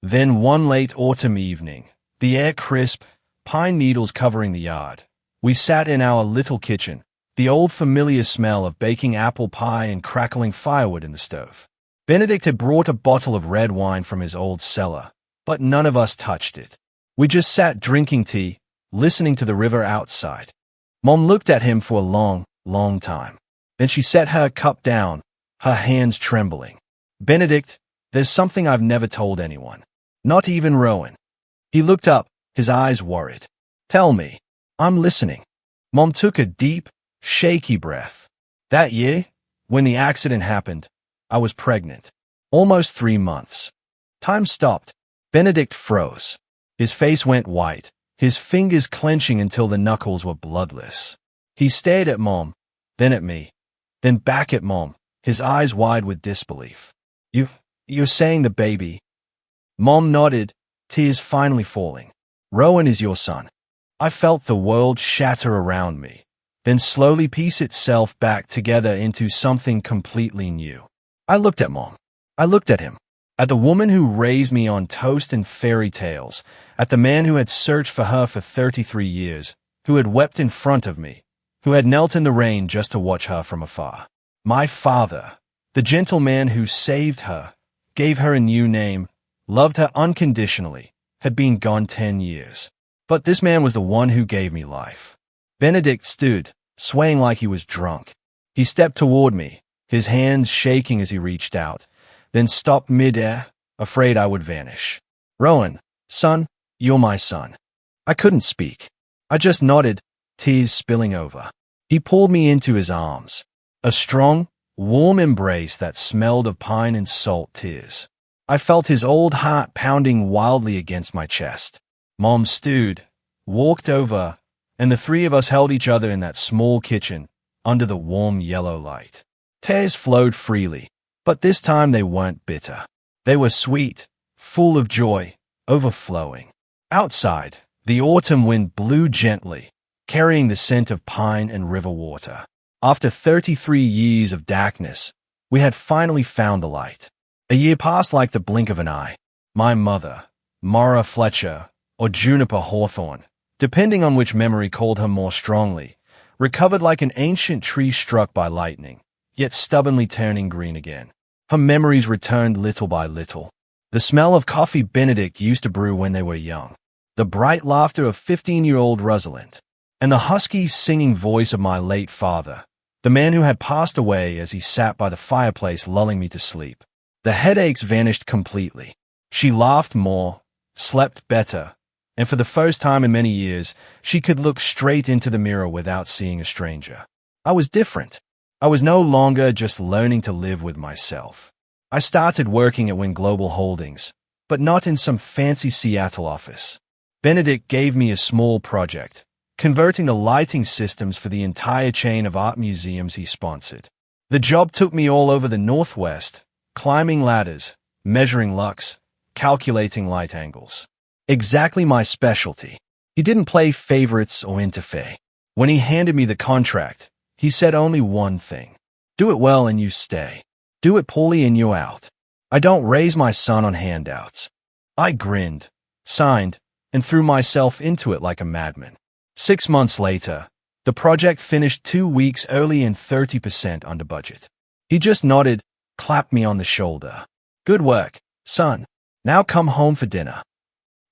Then one late autumn evening, the air crisp, pine needles covering the yard, we sat in our little kitchen, the old familiar smell of baking apple pie and crackling firewood in the stove. Benedict had brought a bottle of red wine from his old cellar, but none of us touched it. We just sat drinking tea, listening to the river outside. Mom looked at him for a long, long time. Then she set her cup down, her hands trembling. "Benedict, there's something I've never told anyone. Not even Rowan." He looked up, his eyes worried. "Tell me. I'm listening." Mom took a deep, shaky breath. "That year, when the accident happened, I was pregnant. Almost 3 months. Time stopped. Benedict froze. His face went white, his fingers clenching until the knuckles were bloodless. He stared at Mom, then at me, then back at Mom, his eyes wide with disbelief. You, you're saying the baby. Mom nodded, tears finally falling. Rowan is your son. I felt the world shatter around me, then slowly piece itself back together into something completely new. I looked at Mom. I looked at him. At the woman who raised me on toast and fairy tales. At the man who had searched for her for 33 years, who had wept in front of me, who had knelt in the rain just to watch her from afar. My father, the gentle man who saved her, gave her a new name, loved her unconditionally, had been gone 10 years. But this man was the one who gave me life. Benedict stood, swaying like he was drunk. He stepped toward me, his hands shaking as he reached out, then stopped mid-air, afraid I would vanish. Rowan, son, you're my son. I couldn't speak. I just nodded, tears spilling over. He pulled me into his arms, a strong, warm embrace that smelled of pine and salt tears. I felt his old heart pounding wildly against my chest. Mom stood, walked over, and the three of us held each other in that small kitchen, under the warm yellow light. Tears flowed freely, but this time they weren't bitter. They were sweet, full of joy, overflowing. Outside, the autumn wind blew gently, carrying the scent of pine and river water. After 33 years of darkness, we had finally found the light. A year passed like the blink of an eye. My mother, Mara Fletcher, or Juniper Hawthorne, depending on which memory called her more strongly, recovered like an ancient tree struck by lightning, yet stubbornly turning green again. Her memories returned little by little. The smell of coffee Benedict used to brew when they were young, the bright laughter of 15-year-old Rosalind, and the husky singing voice of my late father, the man who had passed away as he sat by the fireplace lulling me to sleep. The headaches vanished completely. She laughed more, slept better, and for the first time in many years, she could look straight into the mirror without seeing a stranger. I was different. I was no longer just learning to live with myself. I started working at Win Global Holdings, but not in some fancy Seattle office. Benedict gave me a small project, converting the lighting systems for the entire chain of art museums he sponsored. The job took me all over the Northwest, climbing ladders, measuring lux, calculating light angles. Exactly my specialty. He didn't play favorites or interfere. When he handed me the contract, he said only one thing. Do it well and you stay. Do it poorly and you're out. I don't raise my son on handouts. I grinned, signed, and threw myself into it like a madman. 6 months later, the project finished 2 weeks early and 30% under budget. He just nodded, clapped me on the shoulder. Good work, son. Now come home for dinner.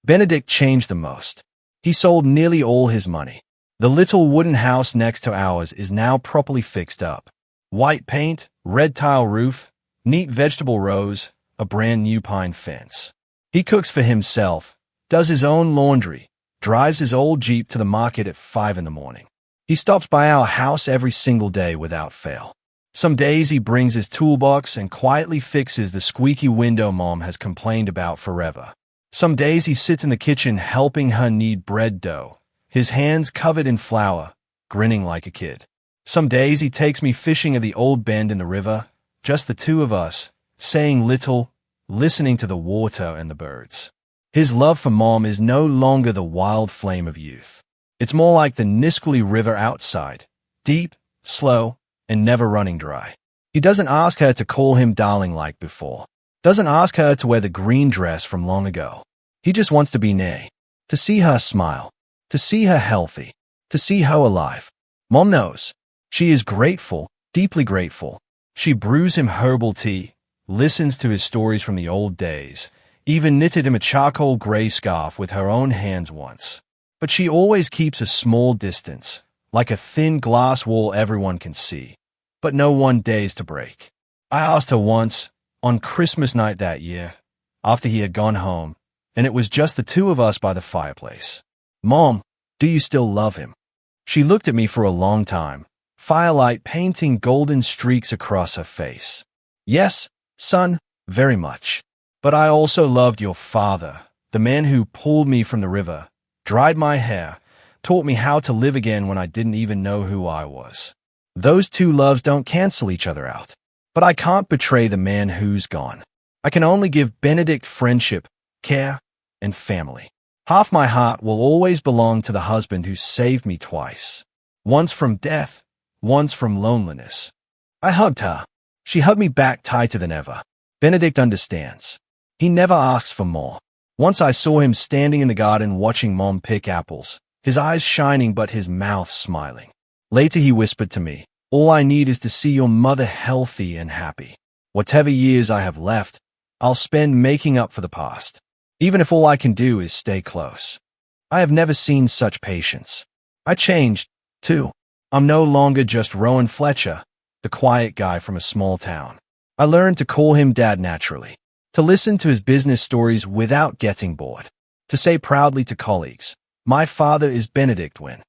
Benedict changed the most. He sold nearly all his money. The little wooden house next to ours is now properly fixed up. White paint, red tile roof, neat vegetable rows, a brand new pine fence. He cooks for himself, does his own laundry, drives his old Jeep to the market at 5 in the morning. He stops by our house every single day without fail. Some days he brings his toolbox and quietly fixes the squeaky window Mom has complained about forever. Some days he sits in the kitchen helping her knead bread dough, his hands covered in flour, grinning like a kid. Some days he takes me fishing at the old bend in the river, just the two of us, saying little, listening to the water and the birds. His love for Mom is no longer the wild flame of youth. It's more like the Nisqually River outside, deep, slow, and never running dry. He doesn't ask her to call him darling like before. Doesn't ask her to wear the green dress from long ago. He just wants to be near, to see her smile, to see her healthy, to see her alive. Mom knows. She is grateful, deeply grateful. She brews him herbal tea, listens to his stories from the old days, even knitted him a charcoal gray scarf with her own hands once. But she always keeps a small distance, like a thin glass wall everyone can see, but no one dares to break. I asked her once, on Christmas night that year, after he had gone home, and it was just the two of us by the fireplace. Mom, do you still love him? She looked at me for a long time, firelight painting golden streaks across her face. Yes, son, very much. But I also loved your father, the man who pulled me from the river, dried my hair, taught me how to live again when I didn't even know who I was. Those two loves don't cancel each other out. But I can't betray the man who's gone. I can only give Benedict friendship, care, and family. Half my heart will always belong to the husband who saved me twice. Once from death, once from loneliness. I hugged her. She hugged me back tighter than ever. Benedict understands. He never asks for more. Once I saw him standing in the garden watching Mom pick apples, his eyes shining but his mouth smiling. Later he whispered to me, "All I need is to see your mother healthy and happy. Whatever years I have left, I'll spend making up for the past, even if all I can do is stay close." I have never seen such patience. I changed, too. I'm no longer just Rowan Fletcher, the quiet guy from a small town. I learned to call him Dad naturally, to listen to his business stories without getting bored, to say proudly to colleagues, "My father is Benedict Wynne."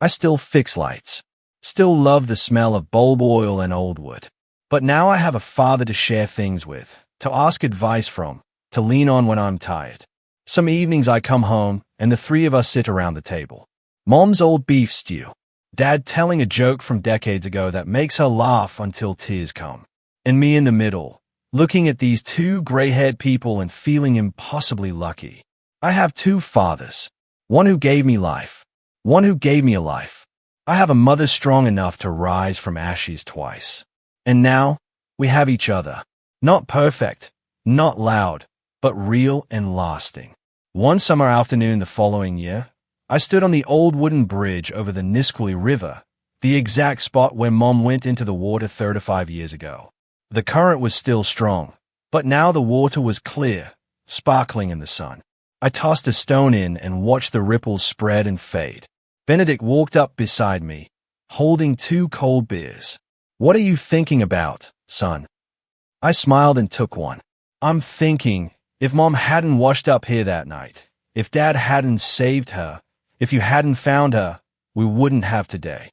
I still fix lights, still love the smell of bulb oil and old wood. But now I have a father to share things with, to ask advice from, to lean on when I'm tired. Some evenings I come home, and the three of us sit around the table. Mom's old beef stew, Dad telling a joke from decades ago that makes her laugh until tears come, and me in the middle, looking at these two gray-haired people and feeling impossibly lucky. I have two fathers, one who gave me life, one who gave me a life. I have a mother strong enough to rise from ashes twice. And now, we have each other. Not perfect, not loud, but real and lasting. One summer afternoon the following year, I stood on the old wooden bridge over the Nisqually River, the exact spot where Mom went into the water 35 years ago. The current was still strong, but now the water was clear, sparkling in the sun. I tossed a stone in and watched the ripples spread and fade. Benedict walked up beside me, holding two cold beers. "What are you thinking about, son?" I smiled and took one. "I'm thinking, if Mom hadn't washed up here that night, if Dad hadn't saved her, if you hadn't found her, we wouldn't have today."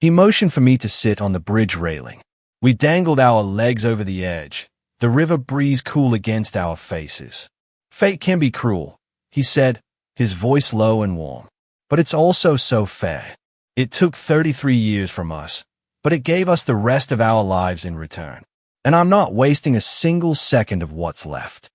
He motioned for me to sit on the bridge railing. We dangled our legs over the edge, the river breeze cool against our faces. "Fate can be cruel," he said, his voice low and warm. "But it's also so fair. It took 33 years from us, but it gave us the rest of our lives in return. And I'm not wasting a single second of what's left."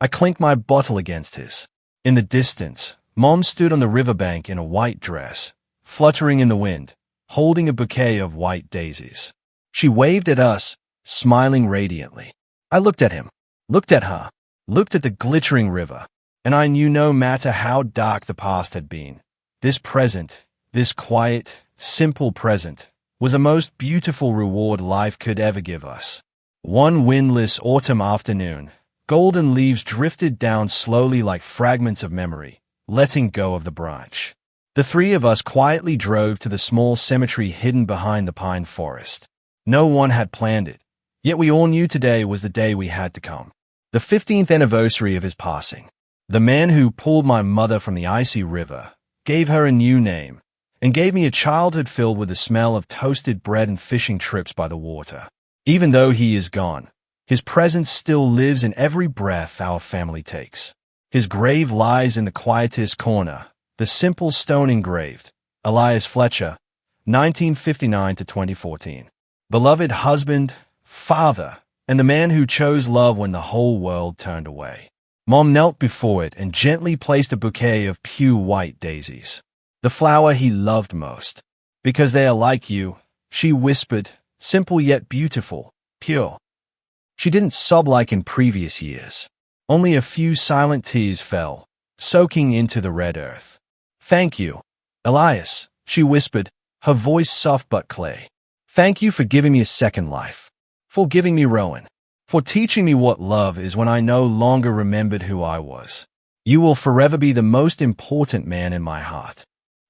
I clinked my bottle against his. In the distance, Mom stood on the riverbank in a white dress, fluttering in the wind, holding a bouquet of white daisies. She waved at us, smiling radiantly. I looked at him, looked at her, looked at the glittering river, and I knew no matter how dark the past had been, this present, this quiet, simple present, was the most beautiful reward life could ever give us. One windless autumn afternoon, golden leaves drifted down slowly like fragments of memory, letting go of the branch. The three of us quietly drove to the small cemetery hidden behind the pine forest. No one had planned it, yet we all knew today was the day we had to come. The 15th anniversary of his passing. The man who pulled my mother from the icy river, gave her a new name, and gave me a childhood filled with the smell of toasted bread and fishing trips by the water. Even though he is gone, his presence still lives in every breath our family takes. His grave lies in the quietest corner, the simple stone engraved, Elias Fletcher, 1959 to 2014. Beloved husband, father, and the man who chose love when the whole world turned away. Mom knelt before it and gently placed a bouquet of pure white daisies. The flower he loved most. "Because they are like you," she whispered, simple yet beautiful, pure. She didn't sob like in previous years. Only a few silent tears fell, soaking into the red earth. "Thank you, Elias," she whispered, her voice soft but clear. "Thank you for giving me a second life. For giving me Rowan. For teaching me what love is when I no longer remembered who I was. You will forever be the most important man in my heart."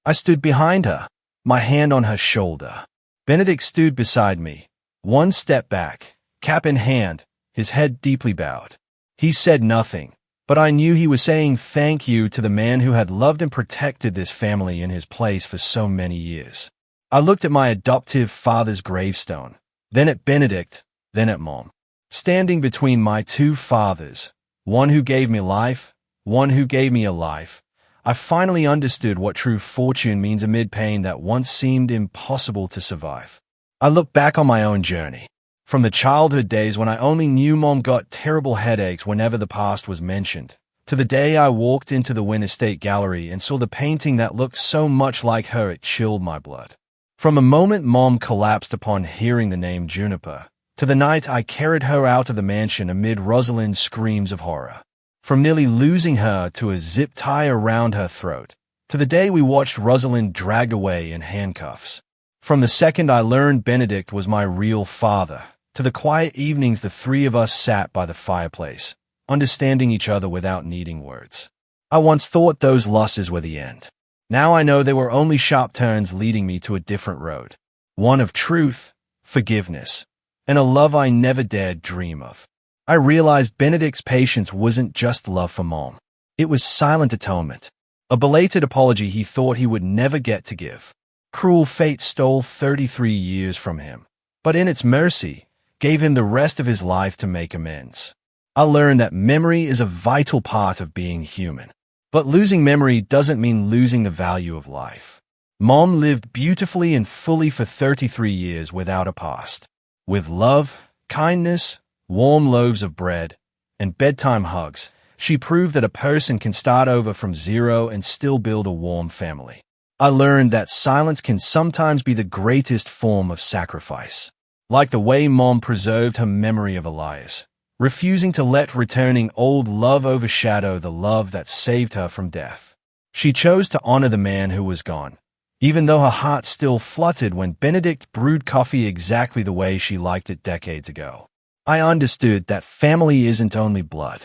I stood behind her, my hand on her shoulder. Benedict stood beside me, one step back, cap in hand, his head deeply bowed. He said nothing, but I knew he was saying thank you to the man who had loved and protected this family in his place for so many years. I looked at my adoptive father's gravestone, then at Benedict, then at Mom. Standing between my two fathers, one who gave me life, one who gave me a life, I finally understood what true fortune means amid pain that once seemed impossible to survive. I looked back on my own journey. From the childhood days when I only knew Mom got terrible headaches whenever the past was mentioned, to the day I walked into the Winter State Gallery and saw the painting that looked so much like her, it chilled my blood. From the moment Mom collapsed upon hearing the name Juniper, to the night I carried her out of the mansion amid Rosalind's screams of horror. From nearly losing her to a zip tie around her throat, to the day we watched Rosalind dragged away in handcuffs. From the second I learned Benedict was my real father, to the quiet evenings the three of us sat by the fireplace, understanding each other without needing words. I once thought those losses were the end. Now I know they were only sharp turns leading me to a different road. One of truth, forgiveness, and a love I never dared dream of. I realized Benedict's patience wasn't just love for Mom. It was silent atonement. A belated apology he thought he would never get to give. Cruel fate stole 33 years from him, but in its mercy, gave him the rest of his life to make amends. I learned that memory is a vital part of being human. But losing memory doesn't mean losing the value of life. Mom lived beautifully and fully for 33 years without a past. With love, kindness, warm loaves of bread, and bedtime hugs, she proved that a person can start over from zero and still build a warm family. I learned that silence can sometimes be the greatest form of sacrifice. Like the way Mom preserved her memory of Elias, refusing to let returning old love overshadow the love that saved her from death. She chose to honor the man who was gone, even though her heart still fluttered when Benedict brewed coffee exactly the way she liked it decades ago. I understood that family isn't only blood.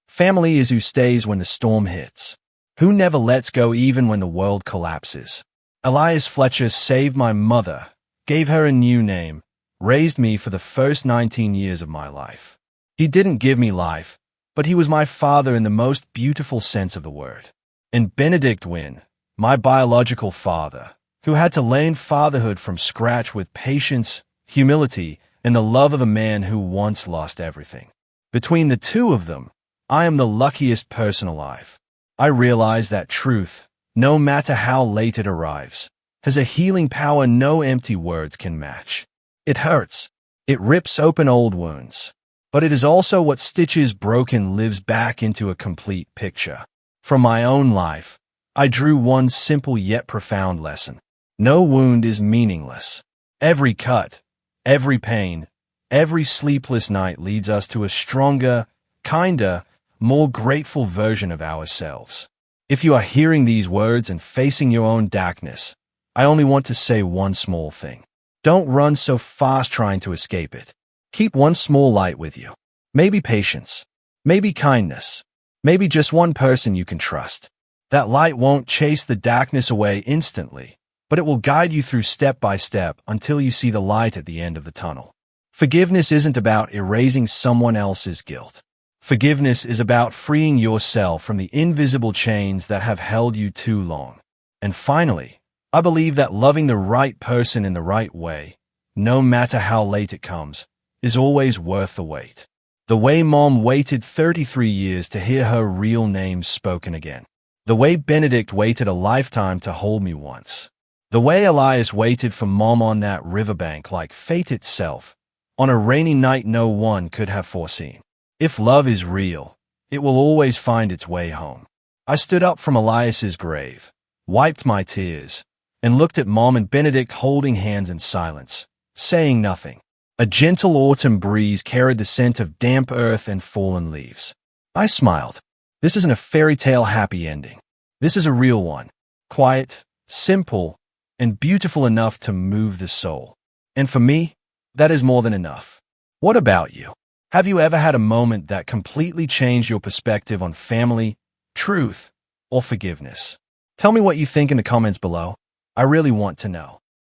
Family is who stays when the storm hits, who never lets go even when the world collapses. Elias Fletcher saved my mother, gave her a new name, raised me for the first 19 years of my life. He didn't give me life, but he was my father in the most beautiful sense of the word. And Benedict Wynne, my biological father, who had to learn fatherhood from scratch with patience, humility, and the love of a man who once lost everything. Between the two of them, I am the luckiest person alive. I realize that truth, no matter how late it arrives, has a healing power no empty words can match. It hurts. It rips open old wounds. But it is also what stitches broken lives back into a complete picture. From my own life, I drew one simple yet profound lesson. No wound is meaningless. Every cut, every pain, every sleepless night leads us to a stronger, kinder, more grateful version of ourselves. If you are hearing these words and facing your own darkness, I only want to say one small thing. Don't run so fast trying to escape it. Keep one small light with you. Maybe patience. Maybe kindness. Maybe just one person you can trust. That light won't chase the darkness away instantly, but it will guide you through step by step until you see the light at the end of the tunnel. Forgiveness isn't about erasing someone else's guilt. Forgiveness is about freeing yourself from the invisible chains that have held you too long. And finally, I believe that loving the right person in the right way, no matter how late it comes, is always worth the wait. The way Mom waited 33 years to hear her real name spoken again. The way Benedict waited a lifetime to hold me once. The way Elias waited for Mom on that riverbank like fate itself, on a rainy night no one could have foreseen. If love is real, it will always find its way home. I stood up from Elias's grave, wiped my tears, and looked at Mom and Benedict holding hands in silence, saying nothing. A gentle autumn breeze carried the scent of damp earth and fallen leaves. I smiled. This isn't a fairy tale happy ending. This is a real one. Quiet, simple, and beautiful enough to move the soul. And for me, that is more than enough. What about you? Have you ever had a moment that completely changed your perspective on family, truth, or forgiveness? Tell me what you think in the comments below. I really want to know.